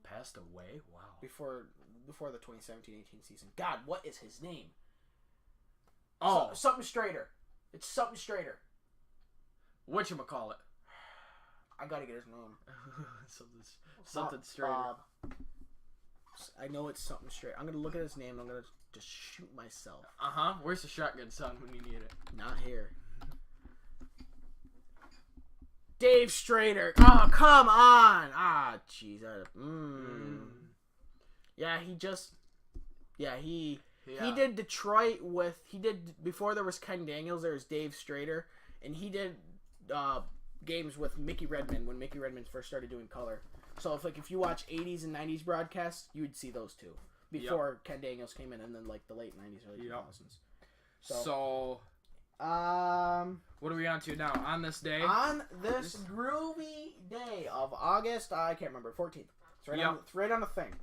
[SPEAKER 8] Passed away? Wow.
[SPEAKER 7] Before the 2017-18 season. God, what is his name?
[SPEAKER 8] Oh.
[SPEAKER 7] Something Strader. It's something Strader.
[SPEAKER 8] Whatchamacallit?
[SPEAKER 7] I gotta get his name.
[SPEAKER 8] something Strader.
[SPEAKER 7] I know it's something straight. I'm gonna look at his name. And I'm gonna just shoot myself.
[SPEAKER 8] Where's the shotgun, son, when you need it?
[SPEAKER 7] Not here. Dave Strader. Oh, come on. Jeez. Yeah, he did Detroit with, before there was Ken Daniels, there was Dave Strader, and he did games with Mickey Redmond when Mickey Redmond first started doing color. So if you watch 80s and 90s broadcasts, you would see those two before Ken Daniels came in, and then like the late 90s, early 2000s.
[SPEAKER 8] So what are we on to now? On this day?
[SPEAKER 7] On this groovy day of August, I can't remember, 14th. It's right on the thing.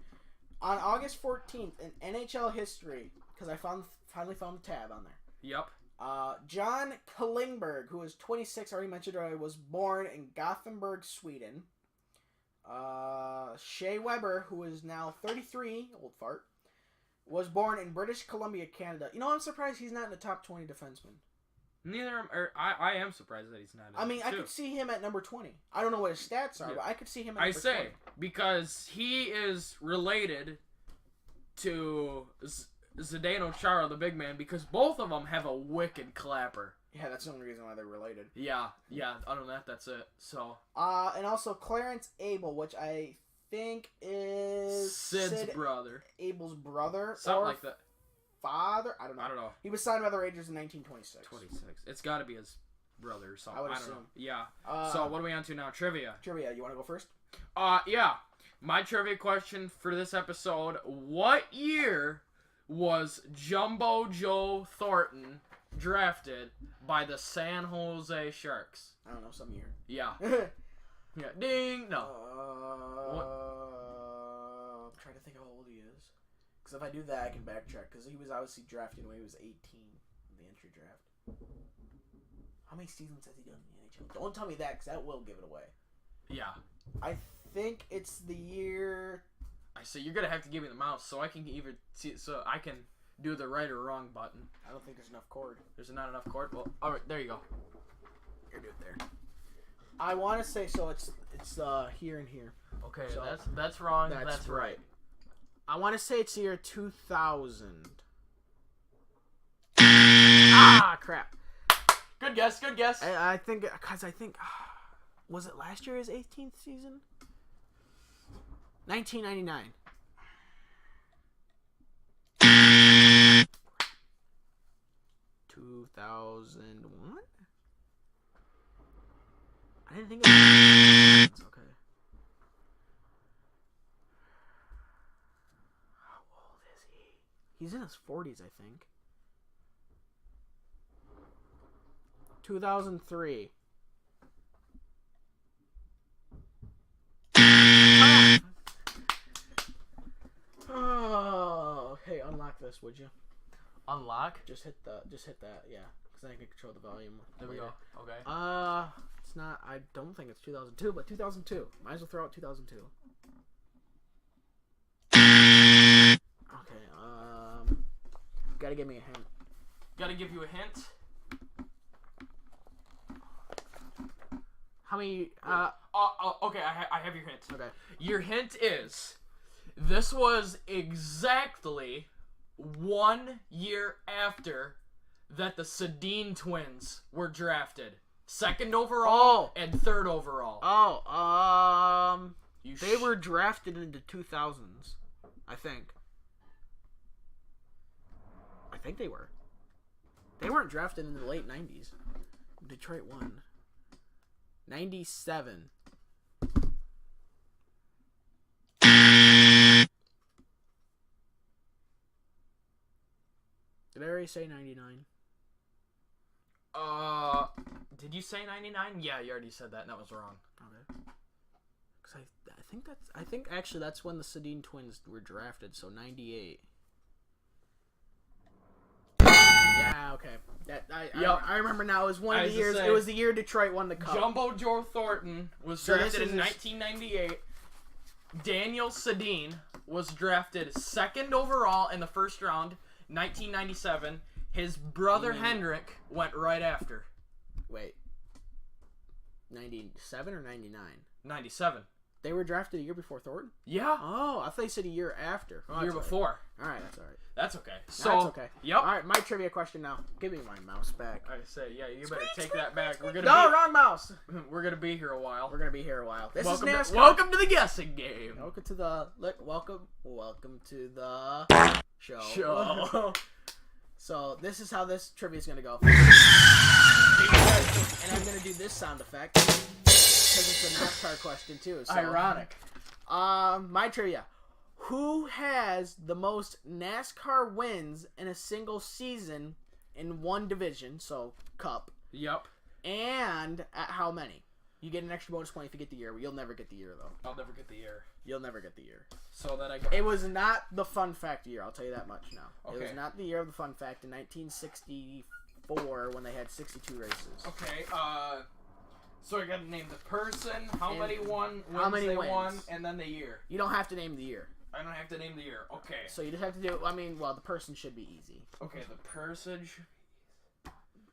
[SPEAKER 7] On August 14th in NHL history, because I finally found the tab on there.
[SPEAKER 8] Yep.
[SPEAKER 7] John Klingberg, who was 26, already mentioned earlier, was born in Gothenburg, Sweden. Shea Weber, who is now 33, old fart, was born in British Columbia, Canada. You know, I'm surprised he's not in the top 20 defensemen.
[SPEAKER 8] I am surprised that he's not.
[SPEAKER 7] I could see him at number 20. I don't know what his stats are, but I could see him at number 20.
[SPEAKER 8] Because he is related to Zdeno Chara, the big man, because both of them have a wicked clapper.
[SPEAKER 7] Yeah, that's the only reason why they're related.
[SPEAKER 8] Yeah. Other than that, that's it. So.
[SPEAKER 7] And also Clarence Abel, which I think is
[SPEAKER 8] Sid's brother.
[SPEAKER 7] Abel's brother.
[SPEAKER 8] Something like that.
[SPEAKER 7] Father? I don't know. He was signed by the Rangers in 1926.
[SPEAKER 8] 26. It's got to be his brother or something.
[SPEAKER 7] I would
[SPEAKER 8] don't
[SPEAKER 7] assume.
[SPEAKER 8] know. Yeah. So what are we on to now? Trivia.
[SPEAKER 7] You want to go first?
[SPEAKER 8] Yeah. My trivia question for this episode: what year was Jumbo Joe Thornton drafted by the San Jose Sharks?
[SPEAKER 7] I don't know, some year.
[SPEAKER 8] Yeah. Yeah. Ding. No.
[SPEAKER 7] I'm trying to think how old he is. Because if I do that, I can backtrack. Because he was obviously drafted when he was 18 in the entry draft. How many seasons has he done in the NHL? Don't tell me that, because that will give it away.
[SPEAKER 8] Yeah.
[SPEAKER 7] I think it's the year...
[SPEAKER 8] I say you're gonna have to give me the mouse so I can either see, so I can do the right or wrong button.
[SPEAKER 7] I don't think there's enough cord.
[SPEAKER 8] There's not enough cord. Well, all right, there you go.
[SPEAKER 7] Here, do it there. I want to say so. It's here and here.
[SPEAKER 8] Okay,
[SPEAKER 7] so
[SPEAKER 8] that's wrong.
[SPEAKER 7] That's right. I want to say it's the year 2000. Crap.
[SPEAKER 8] Good guess.
[SPEAKER 7] I think was it last year his 18th season? 1999. 2001? I didn't think it was... Okay. How old is he? He's in his 40s, I think. 2003. Oh, okay. Unlock this, would you?
[SPEAKER 8] Unlock?
[SPEAKER 7] Just hit that, yeah. Because then I can control the volume.
[SPEAKER 8] There we go. Okay.
[SPEAKER 7] It's not. I don't think it's 2002, but 2002. Might as well throw out 2002. Okay. Gotta give me a hint.
[SPEAKER 8] Gotta give you a hint.
[SPEAKER 7] How many?
[SPEAKER 8] Okay. I have your hint.
[SPEAKER 7] Okay.
[SPEAKER 8] Your hint is, this was exactly 1 year after that the Sedin twins were drafted. 2nd overall and 3rd overall.
[SPEAKER 7] They were drafted into 2000s, I think. I think they were. They weren't drafted in the late 90s. Detroit won. 97. Did I already say 99?
[SPEAKER 8] Did you say 99? Yeah, you already said that, and that was wrong.
[SPEAKER 7] Okay. Cause I think actually that's when the Sedin twins were drafted, so 98. Yeah, okay. I remember now. It was one of the years. It was the year Detroit won the cup.
[SPEAKER 8] Jumbo Joe Thornton was drafted in 1998. Daniel Sedin was drafted 2nd overall in the 1st round, 1997. His brother Hendrik went right after.
[SPEAKER 7] Wait. 97 or 99?
[SPEAKER 8] 97.
[SPEAKER 7] They were drafted a year before Thornton?
[SPEAKER 8] Yeah.
[SPEAKER 7] Oh, I thought you said a year after. Oh,
[SPEAKER 8] year
[SPEAKER 7] that's all
[SPEAKER 8] before.
[SPEAKER 7] right. All right, that's all right.
[SPEAKER 8] That's okay. So,
[SPEAKER 7] That's okay.
[SPEAKER 8] Yep.
[SPEAKER 7] All right, my trivia question now. Give me my mouse back.
[SPEAKER 8] I say, yeah, you better take that back. We're gonna
[SPEAKER 7] No, wrong mouse.
[SPEAKER 8] we're gonna be here a while.
[SPEAKER 7] We're gonna be here a while. This
[SPEAKER 8] welcome
[SPEAKER 7] is NASCAR.
[SPEAKER 8] welcome to the guessing game.
[SPEAKER 7] Welcome to the welcome to the
[SPEAKER 8] Show.
[SPEAKER 7] So this is how this trivia is gonna go. And I'm gonna do this sound effect because it's a NASCAR question too. So.
[SPEAKER 8] Ironic.
[SPEAKER 7] My trivia. Who has the most NASCAR wins in a single season in one division, so Cup,
[SPEAKER 8] Yep.
[SPEAKER 7] and at how many? You get an extra bonus point if you get the year, but you'll never get the year, though.
[SPEAKER 8] I'll never get the year.
[SPEAKER 7] You'll never get the year.
[SPEAKER 8] So that I
[SPEAKER 7] It was not the fun fact year, I'll tell you that much now.
[SPEAKER 8] Okay.
[SPEAKER 7] It was not the year of the fun fact in 1964 when they had 62 races.
[SPEAKER 8] Okay, so I gotta name the person, how
[SPEAKER 7] And
[SPEAKER 8] many wins
[SPEAKER 7] many
[SPEAKER 8] they
[SPEAKER 7] wins.
[SPEAKER 8] won, and then the year.
[SPEAKER 7] You don't have to name the year.
[SPEAKER 8] I don't have to name the year. Okay.
[SPEAKER 7] So you just have to do, the person should be easy.
[SPEAKER 8] Okay, the person.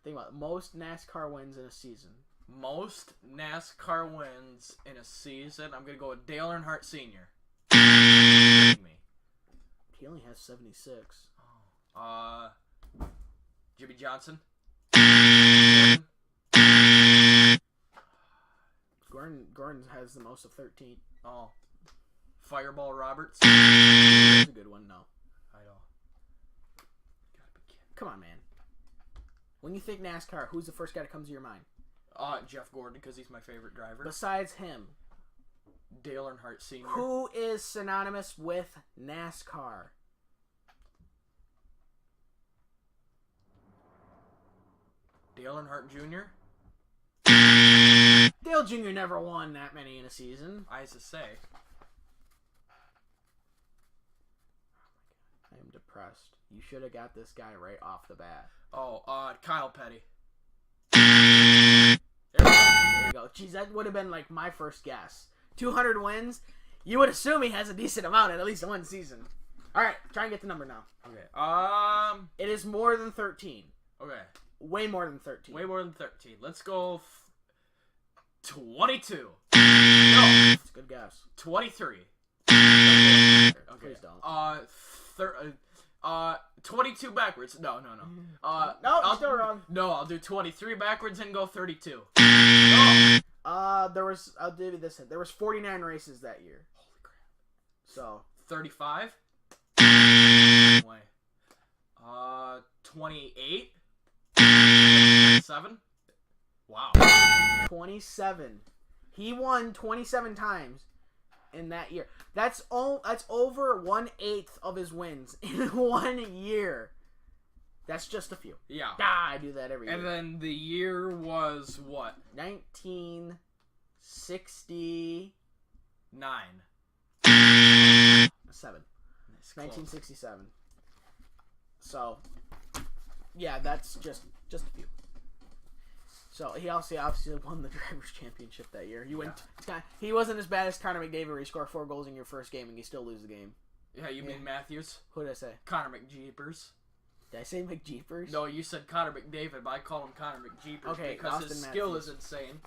[SPEAKER 7] Think about it. Most NASCAR wins in a season.
[SPEAKER 8] Most NASCAR wins in a season. I'm gonna go with Dale Earnhardt Sr. Me.
[SPEAKER 7] He only has 76.
[SPEAKER 8] Jimmy Johnson.
[SPEAKER 7] Gordon has the most of 13.
[SPEAKER 8] Oh. Fireball Roberts.
[SPEAKER 7] That's a good one, no.
[SPEAKER 8] I know.
[SPEAKER 7] Come on, man. When you think NASCAR, who's the first guy that comes to your mind?
[SPEAKER 8] Jeff Gordon, because he's my favorite driver.
[SPEAKER 7] Besides him,
[SPEAKER 8] Dale Earnhardt Sr.
[SPEAKER 7] who is synonymous with NASCAR?
[SPEAKER 8] Dale Earnhardt Jr.
[SPEAKER 7] Dale Jr. never won that many in a season.
[SPEAKER 8] I used to say.
[SPEAKER 7] I am depressed. You should have got this guy right off the bat.
[SPEAKER 8] Oh, Kyle Petty.
[SPEAKER 7] There we go. Jeez, that would have been like my first guess. 200 wins. You would assume he has a decent amount in at least one season. All right, try and get the number now.
[SPEAKER 8] Okay.
[SPEAKER 7] It is more than 13.
[SPEAKER 8] Okay.
[SPEAKER 7] Way more than 13.
[SPEAKER 8] Way more than 13. Let's go 22. No.
[SPEAKER 7] That's a good guess.
[SPEAKER 8] 23.
[SPEAKER 7] Okay. Please don't.
[SPEAKER 8] 22 backwards. No.
[SPEAKER 7] No, you're still wrong.
[SPEAKER 8] No, I'll do 23 backwards and go 32.
[SPEAKER 7] I'll give you this hint. There was 49 races that year.
[SPEAKER 8] Holy crap.
[SPEAKER 7] So
[SPEAKER 8] 35? Way. 28? 7? Wow.
[SPEAKER 7] 27. He won 27 times in that year. That's over 1/8 of his wins in 1 year. That's just a few.
[SPEAKER 8] Yeah.
[SPEAKER 7] I do that every year.
[SPEAKER 8] And then the year was what?
[SPEAKER 7] 1967. 1967. So, yeah, that's just a few. So he also obviously won the Drivers' Championship that year. He wasn't as bad as Connor McDavid, where you score 4 goals in your first game and you still lose the game.
[SPEAKER 8] Yeah, you mean Matthews?
[SPEAKER 7] Who did I say?
[SPEAKER 8] Connor McJeepers.
[SPEAKER 7] Did I say McJeepers?
[SPEAKER 8] No, you said Connor McDavid, but I call him Connor McJeepers because
[SPEAKER 7] Austin
[SPEAKER 8] his skill
[SPEAKER 7] Matthews.
[SPEAKER 8] is insane.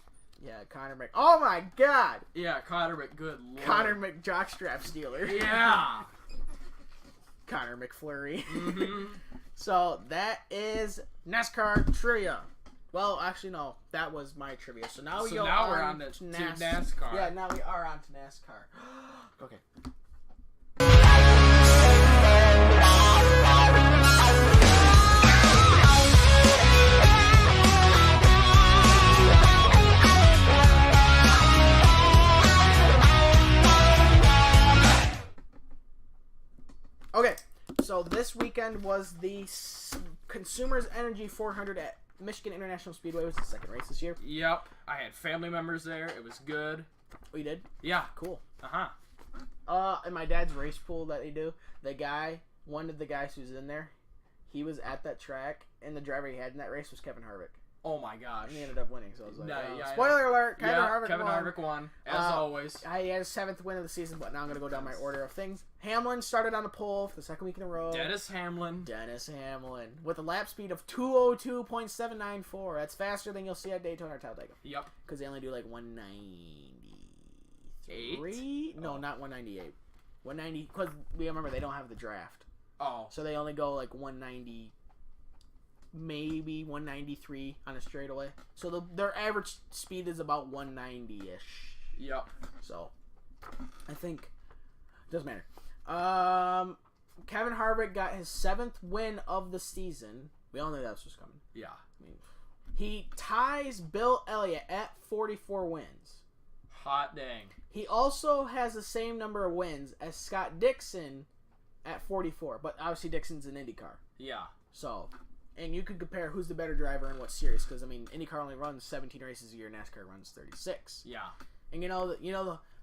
[SPEAKER 7] Yeah, Connor Mc... Oh my god!
[SPEAKER 8] Yeah, Connor McGood.
[SPEAKER 7] Connor McJockstrap Stealer.
[SPEAKER 8] Yeah!
[SPEAKER 7] Connor McFlurry.
[SPEAKER 8] Mm-hmm.
[SPEAKER 7] So, that is NASCAR trivia. Well, actually, no. That was my trivia. So now we're on to
[SPEAKER 8] NASCAR.
[SPEAKER 7] Yeah, now we are on to NASCAR. Okay. Okay, so this weekend was the Consumers Energy 400 at Michigan International Speedway. It was the second race this year.
[SPEAKER 8] Yep. I had family members there. It was good.
[SPEAKER 7] Oh, you did?
[SPEAKER 8] Yeah.
[SPEAKER 7] Cool.
[SPEAKER 8] Uh-huh.
[SPEAKER 7] In my dad's race pool that they do, one of the guys who's in there, he was at that track, and the driver he had in that race was Kevin Harvick.
[SPEAKER 8] Oh my gosh.
[SPEAKER 7] And he ended up winning, so I was like,
[SPEAKER 8] yeah,
[SPEAKER 7] spoiler alert,
[SPEAKER 8] Kevin Harvick won, as always.
[SPEAKER 7] He had his 7th win of the season, but now I'm going to go down my order of things. Hamlin started on the pole for the second week in a row.
[SPEAKER 8] Dennis Hamlin.
[SPEAKER 7] With a lap speed of 2:02.794. That's faster than you'll see at Daytona or Talladega.
[SPEAKER 8] Yep.
[SPEAKER 7] Because they only do like 193 193? No, not 198. 190, because we remember they don't have the draft.
[SPEAKER 8] Oh.
[SPEAKER 7] So they only go like 190, maybe 193 on a straightaway. So their average speed is about 190-ish.
[SPEAKER 8] Yep.
[SPEAKER 7] So I think doesn't matter. Kevin Harvick got his 7th win of the season. We all knew that was coming.
[SPEAKER 8] Yeah.
[SPEAKER 7] I mean, he ties Bill Elliott at 44 wins.
[SPEAKER 8] Hot dang.
[SPEAKER 7] He also has the same number of wins as Scott Dixon at 44, but obviously Dixon's an IndyCar.
[SPEAKER 8] Yeah.
[SPEAKER 7] So, and you could compare who's the better driver in what series, because I mean, IndyCar only runs 17 races a year, NASCAR runs 36.
[SPEAKER 8] Yeah.
[SPEAKER 7] And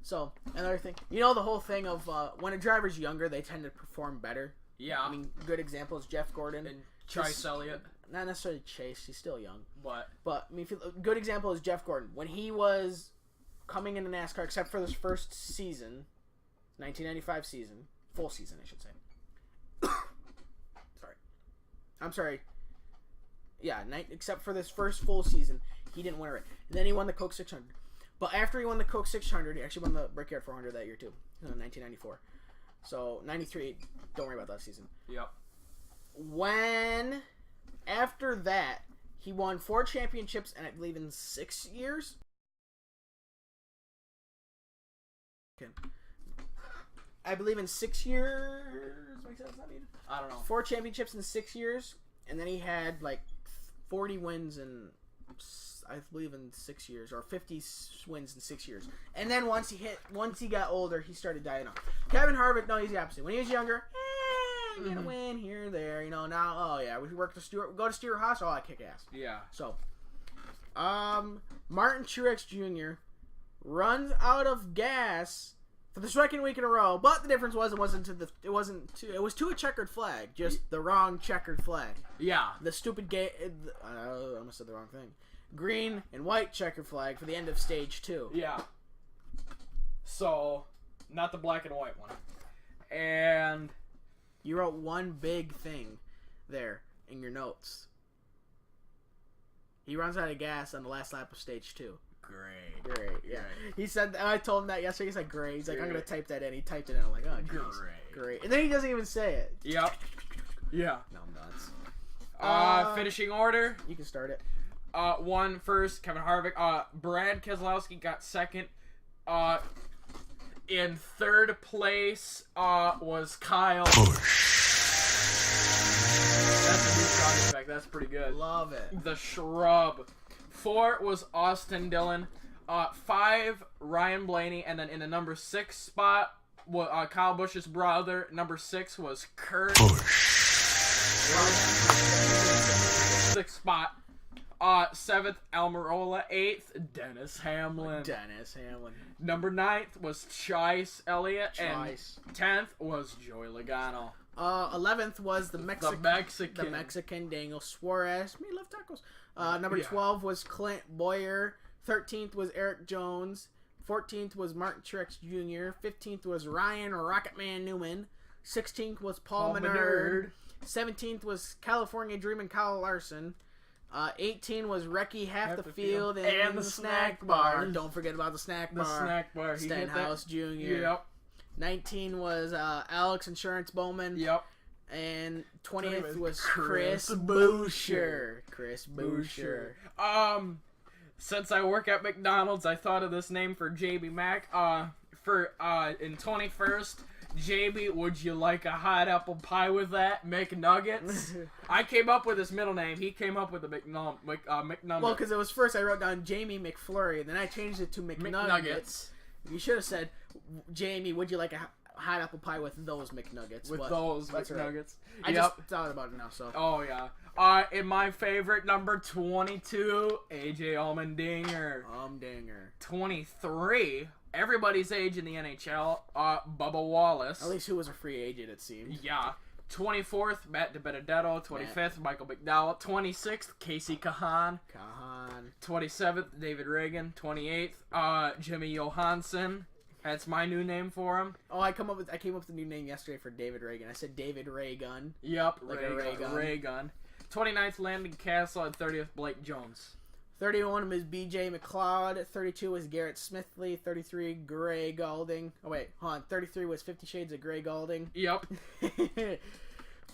[SPEAKER 7] so another thing, the whole thing of when a driver's younger, they tend to perform better.
[SPEAKER 8] Yeah.
[SPEAKER 7] I mean, good example is Jeff Gordon
[SPEAKER 8] And Chase Elliott.
[SPEAKER 7] Not necessarily Chase, he's still young.
[SPEAKER 8] But
[SPEAKER 7] I mean, a good example is Jeff Gordon when he was coming into NASCAR, except for this first season, 1995 season, full season, I should say. I'm sorry. Yeah, except for this first full season, he didn't win a race. And then he won the Coke 600. But after he won the Coke 600, he actually won the Brickyard 400 that year too, in 1994. So 93, don't worry about that season.
[SPEAKER 8] Yep.
[SPEAKER 7] After that, he won 4 championships, and I believe in 6 years. Okay. I believe in 6 years. Makes sense,
[SPEAKER 8] I don't know.
[SPEAKER 7] 4 championships in 6 years, and then he had like 40 wins in, I believe, in 6 years, or 50 wins in 6 years. And then once he got older, he started dying off. Kevin Harvick, no, he's the opposite. When he was younger, you get a win here, there, now, oh yeah, we work to go to Stewart Haas, oh, I kick ass.
[SPEAKER 8] Yeah.
[SPEAKER 7] So, Martin Truex Jr. runs out of gas for the second week in a row, but the difference was it was to a checkered flag, just the wrong checkered flag.
[SPEAKER 8] Yeah.
[SPEAKER 7] The stupid I almost said the wrong thing. Green and white checkered flag for the end of stage 2.
[SPEAKER 8] Yeah. So, not the black and white one. And
[SPEAKER 7] you wrote one big thing there in your notes. He runs out of gas on the last lap of stage 2. Great, yeah. He said, I told him that yesterday. He's like, great. He's like, I'm going to type that in. He typed it in. I'm like, oh, geez. Great. And then he doesn't even say it.
[SPEAKER 8] Yep. Yeah.
[SPEAKER 7] No, I'm nuts.
[SPEAKER 8] Finishing order.
[SPEAKER 7] You can start it.
[SPEAKER 8] One first, Kevin Harvick. Brad Keselowski got second. In third place was Kyle. That's a new sound effect. That's pretty good.
[SPEAKER 7] Love it.
[SPEAKER 8] The Shrub. 4 was Austin Dillon. 5, Ryan Blaney. And then in the number 6 spot, Kyle Busch's brother. Number 6 was Kurt Busch. 6th spot. 7th, Almirola. 8th, Dennis Hamlin. Number 9th was Chase Elliott. And 10th was Joey Logano.
[SPEAKER 7] 11th was the Mexican Daniel Suarez. Me love tacos. Number 12 was Clint Boyer. 13th was Eric Jones. 14th was Martin Truex Jr. 15th was Ryan Rocketman Newman. 16th was Paul Menard. 17th was California Dreamin' Kyle Larson. 18 was Recce Half the Field and the Snack Bar. Don't forget about the Snack Bar. Stenhouse Jr.
[SPEAKER 8] Yep.
[SPEAKER 7] 19 was Alex Insurance Bowman.
[SPEAKER 8] Yep.
[SPEAKER 7] And 20th was Chris Buescher.
[SPEAKER 8] Since I work at McDonald's, I thought of this name for JB Mac. In 21st, JB, would you like a hot apple pie with that? McNuggets? I came up with his middle name. He came up with the McNumber.
[SPEAKER 7] Well, because it was first I wrote down Jamie McFlurry, and then I changed it to McNuggets. You should have said, Jamie, would you like a hot apple pie with those McNuggets?
[SPEAKER 8] McNuggets.
[SPEAKER 7] Right. I just thought about it now, so.
[SPEAKER 8] Oh, yeah. In my favorite, number 22, AJ Allmendinger. 23, everybody's age in the NHL, Bubba Wallace.
[SPEAKER 7] At least who was a free agent, it seemed.
[SPEAKER 8] Yeah. 24th, Matt DiBenedetto. 25th, Michael McDowell. 26th, Casey Kahan. 27th, David Reagan. 28th, Jimmy Johansson. That's my new name for him.
[SPEAKER 7] Oh, I came up with a new name yesterday for David Reagan. I said David Raygun.
[SPEAKER 8] Yep, like Ray Gun. 29th, Landon Castle, and 30th, Blake Jones.
[SPEAKER 7] 31 was B.J. McLeod. 32 was Garrett Smithley. 33, Gray Galding. Oh, wait, hold on. 33 was 50 Shades of Gray Galding.
[SPEAKER 8] Yep.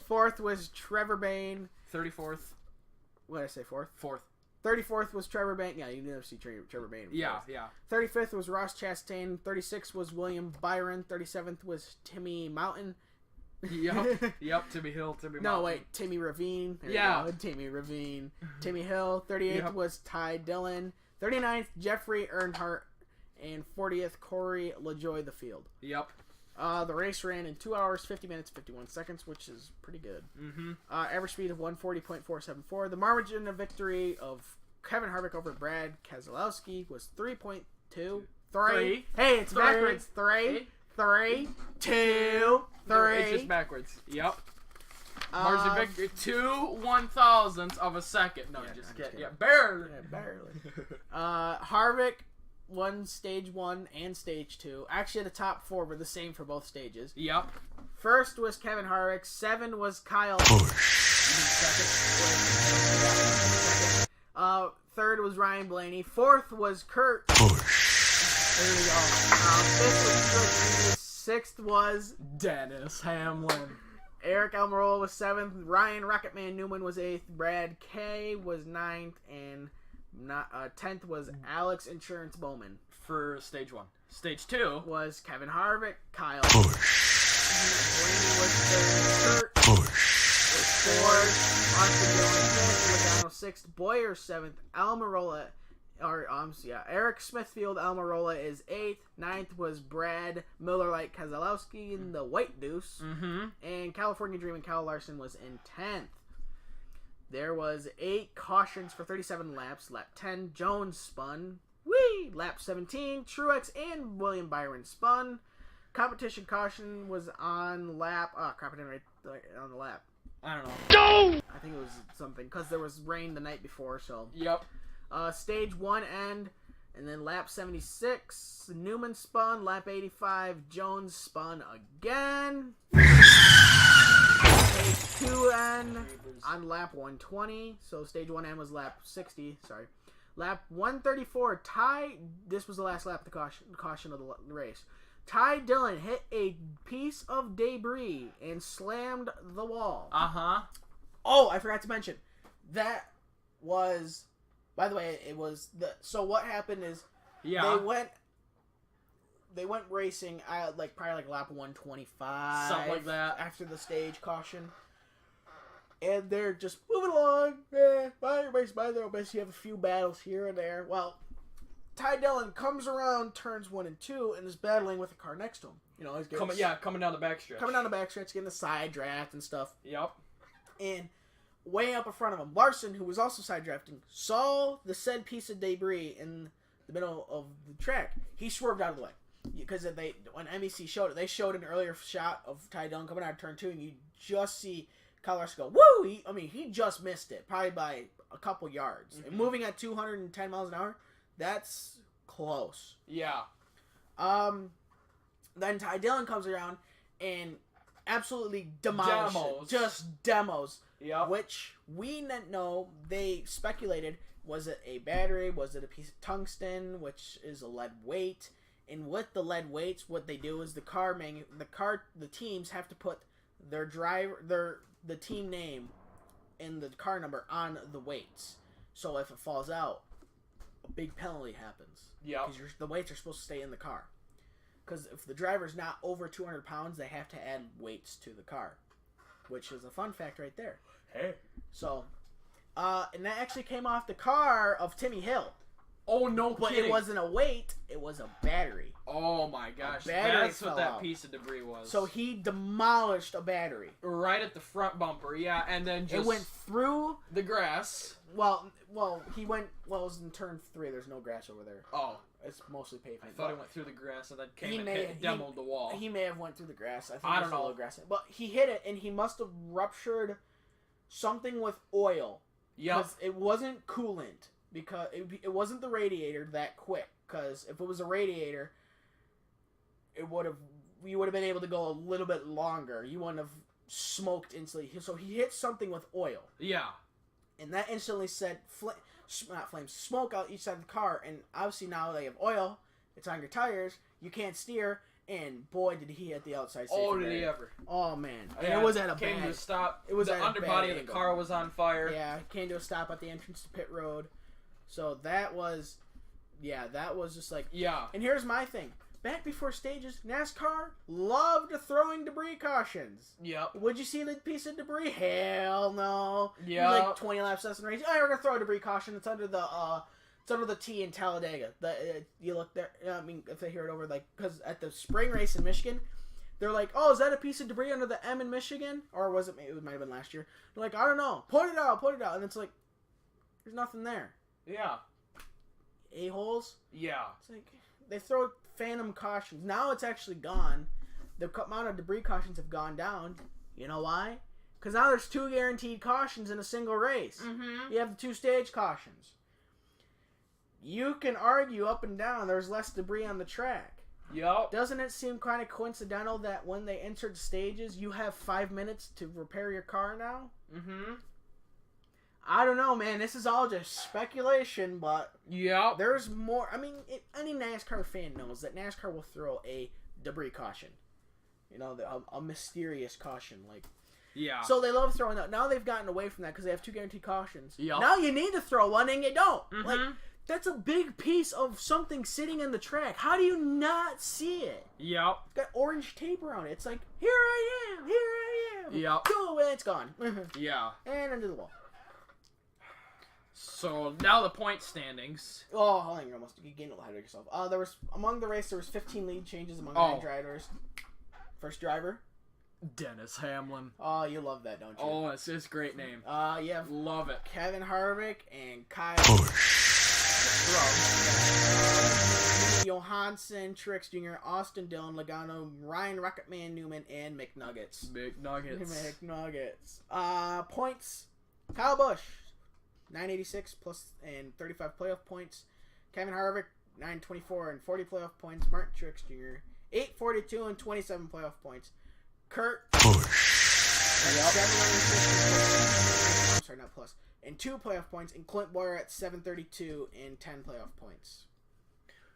[SPEAKER 7] 4th was Trevor Bain.
[SPEAKER 8] 34th.
[SPEAKER 7] What did I say, 4th?
[SPEAKER 8] 4th.
[SPEAKER 7] 34th was Trevor Bain. Yeah, you never see Trevor Bain.
[SPEAKER 8] Yeah,
[SPEAKER 7] 4th.
[SPEAKER 8] yeah.
[SPEAKER 7] 35th was Ross Chastain. 36th was William Byron. 37th was Timmy Mountain.
[SPEAKER 8] Yep, Timmy Hill, Timmy
[SPEAKER 7] No,
[SPEAKER 8] Mountain.
[SPEAKER 7] wait, Timmy Ravine. There
[SPEAKER 8] Yeah.
[SPEAKER 7] you go, Timmy Ravine. Timmy Hill. 38th
[SPEAKER 8] Yep.
[SPEAKER 7] was Ty Dillon. 39th, Jeffrey Earnhardt. And 40th, Corey LaJoie the field.
[SPEAKER 8] Yep.
[SPEAKER 7] The race ran in 2 hours, 50 minutes, 51 seconds, which is pretty good.
[SPEAKER 8] Mm-hmm.
[SPEAKER 7] Average speed of 140.474. The margin of victory of Kevin Harvick over Brad Keselowski was 3.2. 3. Hey, it's
[SPEAKER 8] Three.
[SPEAKER 7] backwards. 3, 3, 2, 3.
[SPEAKER 8] It's just backwards. Yep. Margin of victory, 2 1,000ths of a second. No, just kidding. Yeah, barely.
[SPEAKER 7] Yeah, barely. Harvick won stage 1 and stage 2. Actually, the top 4 were the same for both stages.
[SPEAKER 8] Yep.
[SPEAKER 7] First was Kevin Harvick. 7 was Kyle. Third was Ryan Blaney. 4th was Kurt. There we go. 5th was George. 6th was
[SPEAKER 8] Dennis Hamlin.
[SPEAKER 7] Eric Almirola was 7th. Ryan Rocketman Newman was 8th. Brad Kay was 9th. And 10th was Alex Insurance Bowman.
[SPEAKER 8] For stage 1. Stage 2
[SPEAKER 7] was Kevin Harvick. Kyle. Blaney was 3rd. Kurt was 4th. Austin Dillon 5th. Logano 6th. Boyer 7th. Almirola. Eric Smithfield Almirola is 8th. 9th was Brad Miller-Lite Keselowski in the White Deuce.
[SPEAKER 8] Mm-hmm.
[SPEAKER 7] And California Dreaming Kyle Larson was in 10th. There was 8 cautions for 37 laps. Lap 10, Jones spun. Whee! Lap 17, Truex and William Byron spun. Competition caution was on lap... Oh, crap, I didn't write on the lap.
[SPEAKER 8] I don't know.
[SPEAKER 7] No! I think it was something, because there was rain the night before, so...
[SPEAKER 8] Yep.
[SPEAKER 7] Stage 1 end, and then lap 76, Newman spun. Lap 85, Jones spun again. Stage 2 end on lap 120, so stage 1 end was lap 60, sorry. Lap 134, this was the last lap of the caution of the race. Ty Dillon hit a piece of debris and slammed the wall.
[SPEAKER 8] Uh-huh.
[SPEAKER 7] Oh, I forgot to mention, that was... By the way, it was so what happened is they went racing probably lap 125,
[SPEAKER 8] something like that,
[SPEAKER 7] after the stage caution, and they're just moving along. Everybody's by their own business. You have a few battles here and there. Well, Ty Dillon comes around turns 1 and 2 and is battling with the car next to him. You know, he's
[SPEAKER 8] coming down the backstretch.
[SPEAKER 7] Coming down the backstretch, getting the side draft and stuff.
[SPEAKER 8] Yep.
[SPEAKER 7] And way up in front of him, Larson, who was also side drafting, saw the said piece of debris in the middle of the track. He swerved out of the way because when NBC showed it, they showed an earlier shot of Ty Dillon coming out of turn 2, and you just see Kyle Larson go, woo! He just missed it, probably by a couple yards. Mm-hmm. And moving at 210 miles an hour, that's close.
[SPEAKER 8] Yeah.
[SPEAKER 7] Then Ty Dillon comes around and absolutely demolishes. Just demos.
[SPEAKER 8] Yep.
[SPEAKER 7] Which we didn't know. They speculated, was it a battery? Was it a piece of tungsten, which is a lead weight? And with the lead weights, what they do is the teams have to put the team name and the car number on the weights. So if it falls out, a big penalty happens.
[SPEAKER 8] Yeah.
[SPEAKER 7] Because the weights are supposed to stay in the car. Because if the driver's not over 200 pounds, they have to add weights to the car. Which is a fun fact right there.
[SPEAKER 8] Hey.
[SPEAKER 7] So, and that actually came off the car of Timmy Hill.
[SPEAKER 8] Oh, no
[SPEAKER 7] But
[SPEAKER 8] kidding.
[SPEAKER 7] it wasn't a weight, it was a battery.
[SPEAKER 8] Oh my gosh.
[SPEAKER 7] Battery
[SPEAKER 8] That's what that piece of debris was.
[SPEAKER 7] So he demolished a battery.
[SPEAKER 8] Right at the front bumper, yeah, and then just...
[SPEAKER 7] It went through...
[SPEAKER 8] the grass.
[SPEAKER 7] Well, it was in turn 3, there's no grass over there.
[SPEAKER 8] Oh.
[SPEAKER 7] It's mostly pavement.
[SPEAKER 8] I thought it went through the grass and then demoed the wall.
[SPEAKER 7] He may have went through the grass.
[SPEAKER 8] I don't
[SPEAKER 7] there's
[SPEAKER 8] know.
[SPEAKER 7] A little grass in it. But he hit it, and he must have ruptured something with oil.
[SPEAKER 8] Yep.
[SPEAKER 7] It wasn't coolant. Because it wasn't the radiator that quick. Because if it was a radiator, you would have been able to go a little bit longer. You wouldn't have smoked instantly. So he hit something with oil.
[SPEAKER 8] Yeah.
[SPEAKER 7] And that instantly said... smoke out each side of the car, and obviously now they have oil. It's on your tires. You can't steer, and boy, did he hit the outside.
[SPEAKER 8] Oh, did he ever?
[SPEAKER 7] Oh man, and
[SPEAKER 8] Yeah,
[SPEAKER 7] it was at a
[SPEAKER 8] came
[SPEAKER 7] bad.
[SPEAKER 8] to a stop.
[SPEAKER 7] It was
[SPEAKER 8] the
[SPEAKER 7] at a
[SPEAKER 8] underbody
[SPEAKER 7] bad
[SPEAKER 8] of the
[SPEAKER 7] angle.
[SPEAKER 8] car was on fire.
[SPEAKER 7] Yeah, came to a stop at the entrance to pit road. So that was just like
[SPEAKER 8] Yeah.
[SPEAKER 7] And here's my thing. Back before stages, NASCAR loved throwing debris cautions.
[SPEAKER 8] Yep.
[SPEAKER 7] Would you see the piece of debris? Hell no.
[SPEAKER 8] Yeah.
[SPEAKER 7] Like 20 laps less than race. Oh, we're gonna throw a debris caution. It's under the T in Talladega. You look there. I mean, if they hear it over, like, because at the spring race in Michigan, they're like, "Oh, is that a piece of debris under the M in Michigan, or was it? It might have been last year." They're like, "I don't know. Point it out. And it's like, there's nothing there.
[SPEAKER 8] Yeah.
[SPEAKER 7] A-holes.
[SPEAKER 8] Yeah.
[SPEAKER 7] It's like they throw phantom cautions. Now it's actually gone. The amount of debris cautions have gone down. You know why? Because now there's 2 guaranteed cautions in a single race.
[SPEAKER 8] Mm-hmm.
[SPEAKER 7] You have the 2 stage cautions. You can argue up and down there's less debris on the track.
[SPEAKER 8] Yep.
[SPEAKER 7] Doesn't it seem kind of coincidental that when they entered stages, you have 5 minutes to repair your car now?
[SPEAKER 8] Mm-hmm.
[SPEAKER 7] I don't know, man. This is all just speculation, but
[SPEAKER 8] Yep.
[SPEAKER 7] there's more. I mean, any NASCAR fan knows that NASCAR will throw a debris caution. You know, a mysterious caution. Like,
[SPEAKER 8] Yeah.
[SPEAKER 7] so they love throwing that. Now they've gotten away from that because they have 2 guaranteed cautions.
[SPEAKER 8] Yep.
[SPEAKER 7] Now you need to throw one and you don't.
[SPEAKER 8] Mhm.
[SPEAKER 7] Like, that's a big piece of something sitting in the track. How do you not see it?
[SPEAKER 8] Yep.
[SPEAKER 7] It's got orange tape around it. It's like, here I am.
[SPEAKER 8] Yep.
[SPEAKER 7] Go away, it's gone.
[SPEAKER 8] Yeah.
[SPEAKER 7] And under the wall.
[SPEAKER 8] So now the point standings.
[SPEAKER 7] Oh, hold on, you're almost getting a little ahead of yourself. There was among the race there was 15 lead changes among 9 drivers. First driver.
[SPEAKER 8] Dennis Hamlin.
[SPEAKER 7] Oh, you love that, don't you?
[SPEAKER 8] Oh, it's his great name.
[SPEAKER 7] You have
[SPEAKER 8] Love it.
[SPEAKER 7] Kevin Harvick and Kyle Johansson, Truex Jr., Austin Dillon, Logano, Ryan Rocketman Newman, and McNuggets. McNuggets. Points. Kyle Busch, 986 plus and 35 playoff points. Kevin Harvick, 924 and 40 playoff points. Martin Truex Jr., 842 and 27 playoff points. Kurt Busch. I'm sorry, not plus. And 2 playoff points. And Clint Boyer at 732 and 10 playoff points.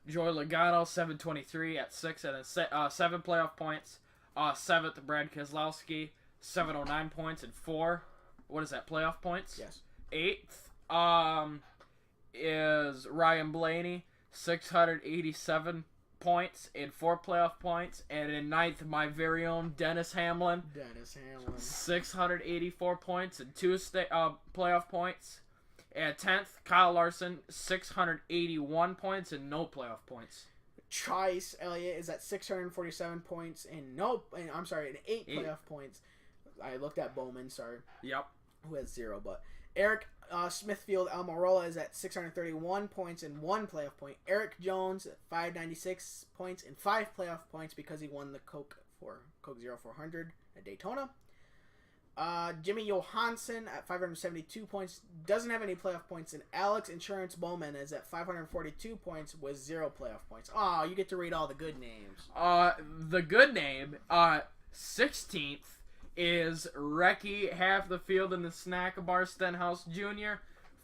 [SPEAKER 8] Joey Logano, 723 at 6 and 7 playoff points. 7th, Brad Keselowski, 709 points and 4. What is that, playoff points?
[SPEAKER 7] Yes.
[SPEAKER 8] 8th is Ryan Blaney, 687 points and 4 playoff points. And in 9th, my very own Dennis Hamlin. 684 points and 2 playoff points. And 10th, Kyle Larson, 681 points and no playoff points.
[SPEAKER 7] Chase Elliott is at 647 points and 8 playoff points. I looked at Bowman, sorry.
[SPEAKER 8] Yep.
[SPEAKER 7] Who has 0, but Eric Smithfield Almirola is at 631 points and 1 playoff point. Eric Jones at 596 points and 5 playoff points because he won the Coke 0400 at Daytona. Jimmy Johansson at 572 points doesn't have any playoff points, and Alex Insurance Bowman is at 542 points with 0 playoff points. Oh, you get to read all the good names.
[SPEAKER 8] The good name, 16th is Recce Half the Field in the Snack Bar Stenhouse Jr.,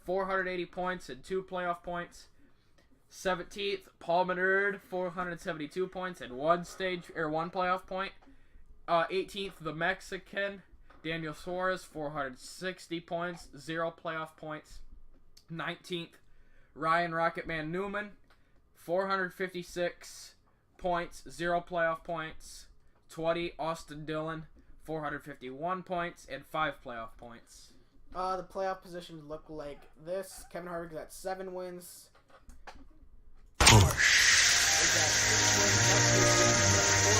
[SPEAKER 8] 480 points and 2 playoff points. 17th, Paul Menard, 472 points and 1 playoff point. 18th, the Mexican Daniel Suarez, 460 points, 0 playoff points. 19th, Ryan Rocketman Newman, 456 points, 0 playoff points. 20, Austin Dillon, 451 points and 5 playoff points.
[SPEAKER 7] The playoff positions look like this. Kevin Harvick is at 7 wins. Is at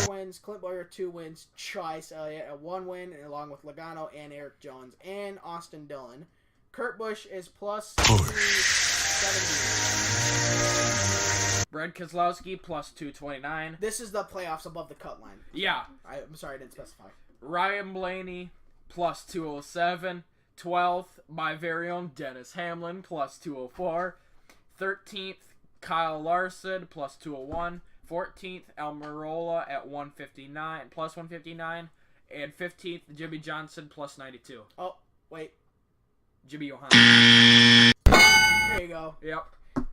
[SPEAKER 7] 4 wins. Clint Boyer 2 wins. Chase Elliott at 1 win, and along with Logano and Eric Jones and Austin Dillon. Kurt Busch is plus 270.
[SPEAKER 8] Brad Keselowski plus 229.
[SPEAKER 7] This is the playoffs above the cut line.
[SPEAKER 8] Yeah.
[SPEAKER 7] I'm sorry I didn't specify.
[SPEAKER 8] Ryan Blaney plus 207. 12th, my very own Dennis Hamlin plus 204. 13th, Kyle Larson plus 201. 14th, Almirola at 159 plus 159. And 15th, Jimmy Johnson plus 92.
[SPEAKER 7] Oh, wait.
[SPEAKER 8] Jimmy Johansson.
[SPEAKER 7] There you go.
[SPEAKER 8] Yep.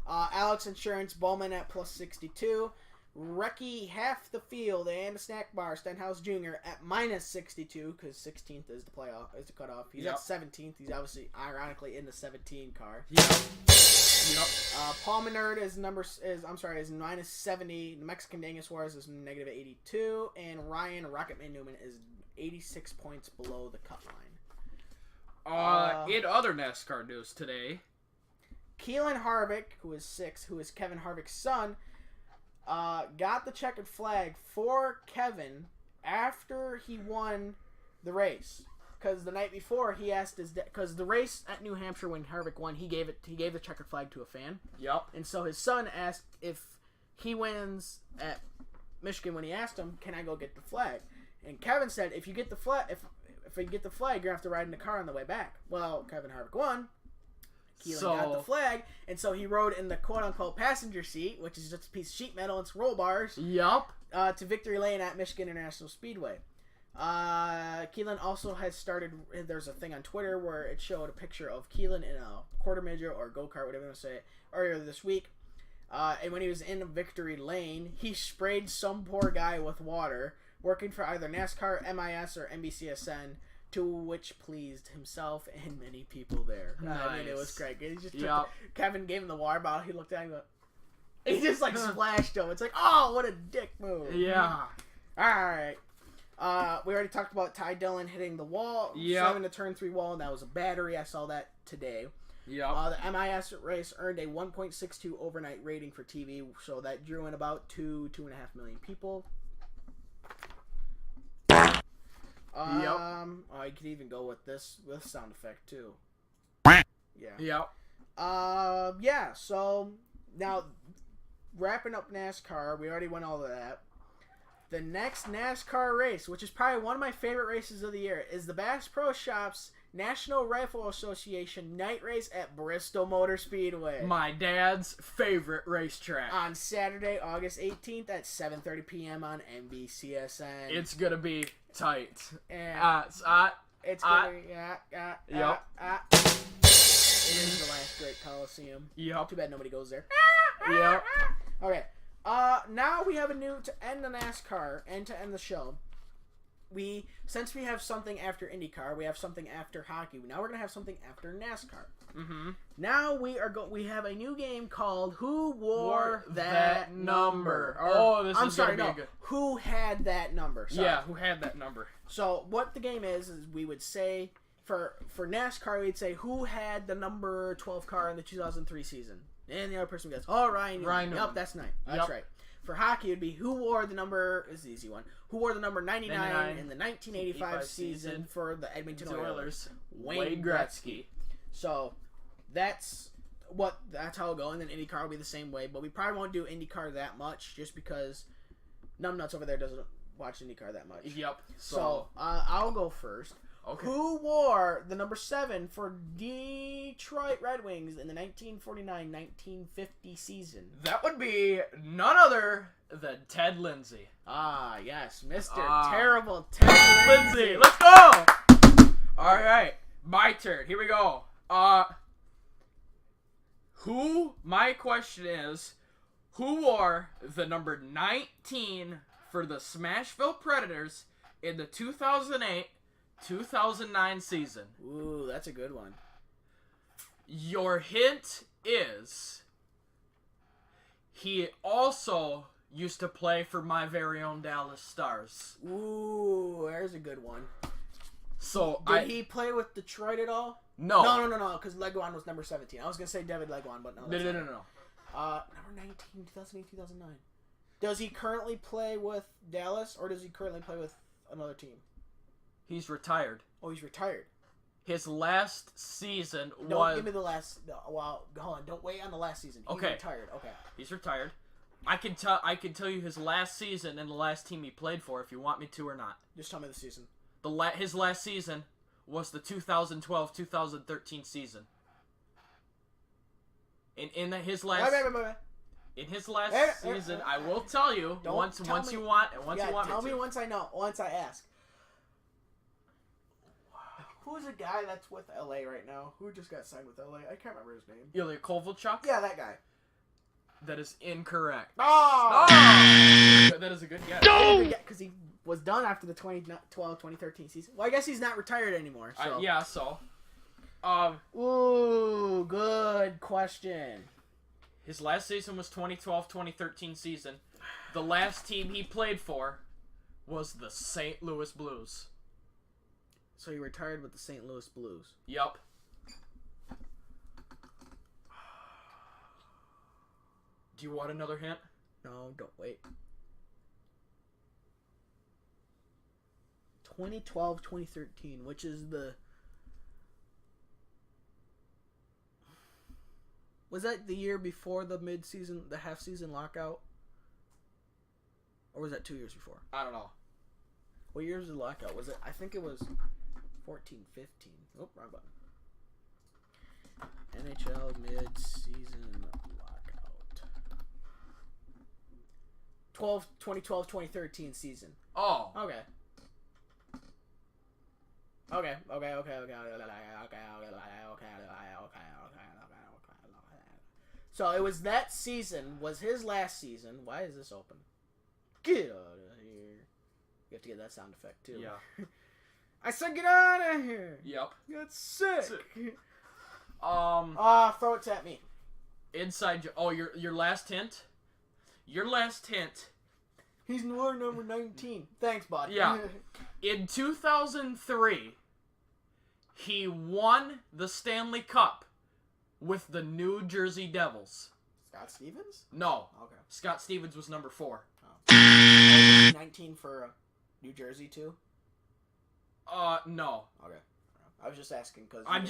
[SPEAKER 7] Alex Insurance, Bowman at plus 62. Recky half the field and a snack bar, Stenhouse Jr. at minus 62 because 16th is the cutoff. He's at 17th. He's obviously ironically in the 17 car. Paul Menard is minus 70. The Mexican Daniel Suarez is negative 82, and Ryan Rocketman Newman is 86 points below the cut line.
[SPEAKER 8] In other NASCAR news today,
[SPEAKER 7] Keelan Harvick, who is Kevin Harvick's son, got the checkered flag for Kevin after he won the race. Because the night before, he asked because the race at New Hampshire when Harvick won, he gave the checkered flag to a fan.
[SPEAKER 8] Yep.
[SPEAKER 7] And so his son asked if he wins at Michigan when he asked him, "Can I go get the flag?" And Kevin said, "If you get the flag, if you get the flag, you're gonna have to ride in the car on the way back." Well, Kevin Harvick won. Keelan got the flag, and so he rode in the quote-unquote passenger seat, which is just a piece of sheet metal and some roll bars.
[SPEAKER 8] Yup.
[SPEAKER 7] To victory lane at Michigan International Speedway. Keelan also has started. There's a thing on Twitter where it showed a picture of Keelan in a quarter midget or go-kart, whatever you want to say, earlier this week. And when he was in victory lane, he sprayed some poor guy with water, working for either NASCAR, MIS, or NBCSN, to which pleased himself and many people there.
[SPEAKER 8] Nice.
[SPEAKER 7] I mean, it was great. He just Kevin gave him the water bottle. He looked at him. He just splashed him. It's like, oh, what a dick move.
[SPEAKER 8] Yeah.
[SPEAKER 7] All right. We already talked about Ty Dillon hitting the wall, slamming the turn 3 wall, and that was a battery. I saw that today.
[SPEAKER 8] Yeah.
[SPEAKER 7] The MIS race earned a 1.62 overnight rating for TV, so that drew in about 2.5 million people. I could even go with this sound effect too. Yeah.
[SPEAKER 8] Yep.
[SPEAKER 7] So now wrapping up NASCAR, we already went all of that. The next NASCAR race, which is probably one of my favorite races of the year, is the Bass Pro Shops National Rifle Association night race at Bristol Motor Speedway.
[SPEAKER 8] My dad's favorite racetrack.
[SPEAKER 7] On Saturday, August 18th at 7:30 p.m. on NBCSN.
[SPEAKER 8] It's going to be tight.
[SPEAKER 7] And it's going to be...
[SPEAKER 8] Yep.
[SPEAKER 7] It is the last great Coliseum.
[SPEAKER 8] Yep.
[SPEAKER 7] Too bad nobody goes there.
[SPEAKER 8] Yep.
[SPEAKER 7] Okay. Now we have to end the NASCAR and to end the show. Since we have something after IndyCar, we have something after hockey. Now we're gonna have something after NASCAR.
[SPEAKER 8] Mm-hmm.
[SPEAKER 7] Now we have a new game called Who Wore That Number? Who Had That Number? Sorry.
[SPEAKER 8] Yeah, who had that number?
[SPEAKER 7] So what the game is we would say for NASCAR we'd say who had the number 12 car in the 2003 season. And the other person goes, Ryan Newman. Yep, that's right. That's right. For hockey, it would be who wore the number, this is the easy one, who wore the number 99 in the 1985 season for the Edmonton Oilers? Wayne Gretzky. So, that's how it'll go. And then IndyCar will be the same way. But we probably won't do IndyCar that much just because Numbnuts over there doesn't watch IndyCar that much.
[SPEAKER 8] Yep.
[SPEAKER 7] So I'll go first.
[SPEAKER 8] Okay.
[SPEAKER 7] Who wore the number 7 for Detroit Red Wings in the 1949-1950 season?
[SPEAKER 8] That would be none other than Ted Lindsay.
[SPEAKER 7] Ah, yes, Mr. Terrible Ted Lindsay.
[SPEAKER 8] Let's go! All right, my turn. Here we go. My question is, who wore the number 19 for the Smashville Predators in the 2008-2009 season?
[SPEAKER 7] Ooh, that's a good one.
[SPEAKER 8] Your hint is he also used to play for my very own Dallas Stars.
[SPEAKER 7] Ooh, there's a good one.
[SPEAKER 8] So
[SPEAKER 7] Did he play with Detroit at all?
[SPEAKER 8] No.
[SPEAKER 7] No, because Leguan was number 17. I was going to say David Leguan, but no.
[SPEAKER 8] No.
[SPEAKER 7] Number 19, 2008, 2009. Does he currently play with Dallas, or does he currently play with another team?
[SPEAKER 8] He's retired.
[SPEAKER 7] Oh, he's retired.
[SPEAKER 8] His last season was...
[SPEAKER 7] Don't give me the last... Well, hold on. Don't wait on the last season. He's retired. Okay.
[SPEAKER 8] He's retired. I can tell you his last season and the last team he played for if you want me to or not.
[SPEAKER 7] Just tell me the season.
[SPEAKER 8] His last season was the 2012-2013 season. In his last season, I will tell you once you want me
[SPEAKER 7] once I ask. Who's a guy that's with LA right now? Who just got signed with LA? I can't remember his name.
[SPEAKER 8] Ilya Kovalchuk?
[SPEAKER 7] Yeah, that guy.
[SPEAKER 8] That is incorrect.
[SPEAKER 7] Oh!
[SPEAKER 8] That is a good guess.
[SPEAKER 7] Because he was done after the 2012-2013 season. Well, I guess he's not retired anymore. So.
[SPEAKER 8] Yeah, so.
[SPEAKER 7] Ooh, good question.
[SPEAKER 8] His last season was 2012-2013 season. The last team he played for was the St. Louis Blues.
[SPEAKER 7] So he retired with the St. Louis Blues.
[SPEAKER 8] Yup. Do you want another hint?
[SPEAKER 7] No, don't wait. 2012-2013, which is the... Was that the year before the mid-season, the half-season lockout? Or was that 2 years before?
[SPEAKER 8] I don't know.
[SPEAKER 7] What year was the lockout? Was it? I think it was 14-15. Oh, wrong button. NHL mid-season lockout. 2012-2013 season.
[SPEAKER 8] Oh.
[SPEAKER 7] Okay. So it was that season, was his last season. Why is this open? Get out of here. You have to get that sound effect too.
[SPEAKER 8] Yeah.
[SPEAKER 7] I said get out of here.
[SPEAKER 8] Yep.
[SPEAKER 7] That's sick. Throw it at me.
[SPEAKER 8] Inside. Oh, your last hint. Your last hint.
[SPEAKER 7] He's number 19. Thanks, bud.
[SPEAKER 8] Yeah. In 2003, he won the Stanley Cup with the New Jersey Devils.
[SPEAKER 7] Scott Stevens?
[SPEAKER 8] No.
[SPEAKER 7] Okay.
[SPEAKER 8] Scott Stevens was number 4.
[SPEAKER 7] Oh. 19 for New Jersey too?
[SPEAKER 8] No.
[SPEAKER 7] Okay. I was just asking because
[SPEAKER 8] I'm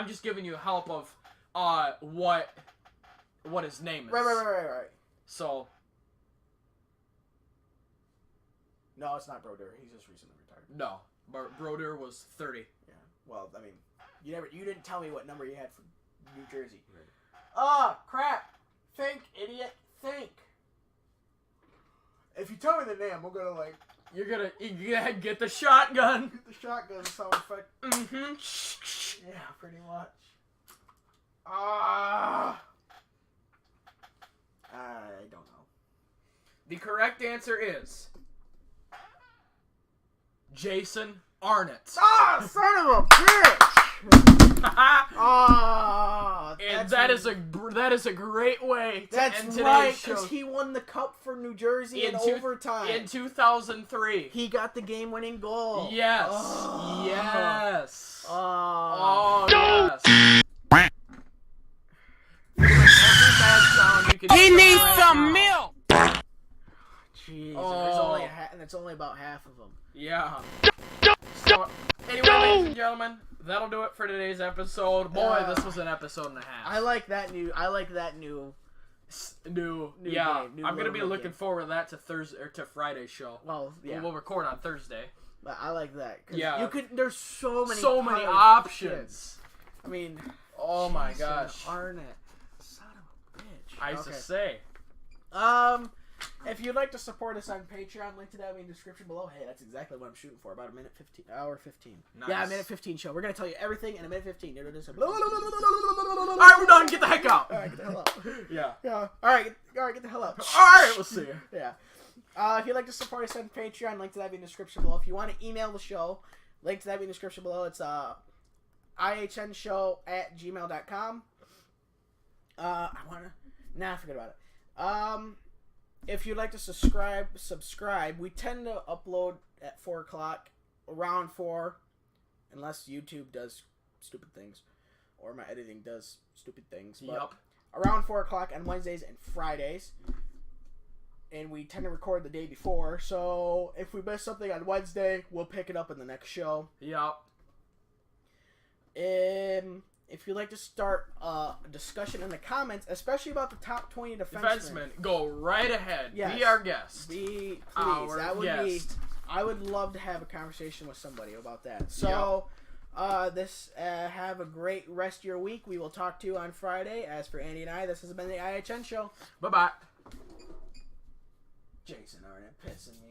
[SPEAKER 8] just giving you help of what his name is.
[SPEAKER 7] Right.
[SPEAKER 8] So.
[SPEAKER 7] No, it's not Brodeur. He's just recently retired.
[SPEAKER 8] No, Brodeur was 30.
[SPEAKER 7] Yeah. Well, I mean, you didn't tell me what number you had for New Jersey. Right. Oh, crap! Think, idiot, think. If you tell me the name, we're gonna
[SPEAKER 8] You're gonna get the shotgun.
[SPEAKER 7] Get the shotgun sound effect.
[SPEAKER 8] Mm-hmm.
[SPEAKER 7] Yeah, pretty much. I don't know.
[SPEAKER 8] The correct answer is Jason Arnott.
[SPEAKER 7] Son of a bitch!
[SPEAKER 8] And that is a great way to end today's
[SPEAKER 7] right,
[SPEAKER 8] show.
[SPEAKER 7] because he won the cup for New Jersey in overtime.
[SPEAKER 8] In 2003.
[SPEAKER 7] He got the game-winning goal.
[SPEAKER 8] Yes.
[SPEAKER 7] Oh.
[SPEAKER 8] Yes.
[SPEAKER 7] Oh,
[SPEAKER 8] yes.
[SPEAKER 9] He needs some milk.
[SPEAKER 7] Jeez,
[SPEAKER 8] Oh.
[SPEAKER 7] and it's only about half of them.
[SPEAKER 8] Yeah. So, anyway, ladies and gentlemen, that'll do it for today's episode. Boy, this was an episode and a half.
[SPEAKER 7] I like that new.
[SPEAKER 8] Yeah,
[SPEAKER 7] game,
[SPEAKER 8] I'm gonna be
[SPEAKER 7] little
[SPEAKER 8] looking
[SPEAKER 7] game.
[SPEAKER 8] forward to that to Friday's show.
[SPEAKER 7] Well, yeah,
[SPEAKER 8] We'll record on Thursday.
[SPEAKER 7] but I like that. 'Cause
[SPEAKER 8] Yeah.
[SPEAKER 7] you could. There's so many
[SPEAKER 8] options.
[SPEAKER 7] options. I mean,
[SPEAKER 8] Oh my
[SPEAKER 7] Jason
[SPEAKER 8] gosh.
[SPEAKER 7] Arnott, son of a bitch.
[SPEAKER 8] I used to say.
[SPEAKER 7] If you'd like to support us on Patreon, link to that in the description below. Hey, that's exactly what I'm shooting for. About hour 15.
[SPEAKER 8] Nice.
[SPEAKER 7] Yeah, a minute 15 show. We're gonna tell you everything in a minute 15.
[SPEAKER 8] All right, we're done. Get the heck out.
[SPEAKER 7] All right, get the hell out.
[SPEAKER 8] Yeah.
[SPEAKER 7] Yeah. All right, get the hell out.
[SPEAKER 8] All right, we'll see you.
[SPEAKER 7] Yeah. If you'd like to support us on Patreon, link to that in the description below. If you want to email the show, link to that in the description below. It's ihnshow@gmail.com. Forget about it. If you'd like to subscribe. We tend to upload at 4 o'clock, around 4, unless YouTube does stupid things, or my editing does stupid things. But
[SPEAKER 8] Yup.
[SPEAKER 7] around 4 o'clock on Wednesdays and Fridays. And we tend to record the day before, so if we miss something on Wednesday, we'll pick it up in the next show.
[SPEAKER 8] Yup.
[SPEAKER 7] If you'd like to start a discussion in the comments, especially about the top 20 defensemen,
[SPEAKER 8] Go right ahead.
[SPEAKER 7] Yes.
[SPEAKER 8] Be our guest.
[SPEAKER 7] Please.
[SPEAKER 8] Our
[SPEAKER 7] That would
[SPEAKER 8] guest.
[SPEAKER 7] I would love to have a conversation with somebody about that. So, have a great rest of your week. We will talk to you on Friday. As for Andy and I, this has been the IHN show.
[SPEAKER 8] Bye-bye.
[SPEAKER 7] Jason Arnott pissing me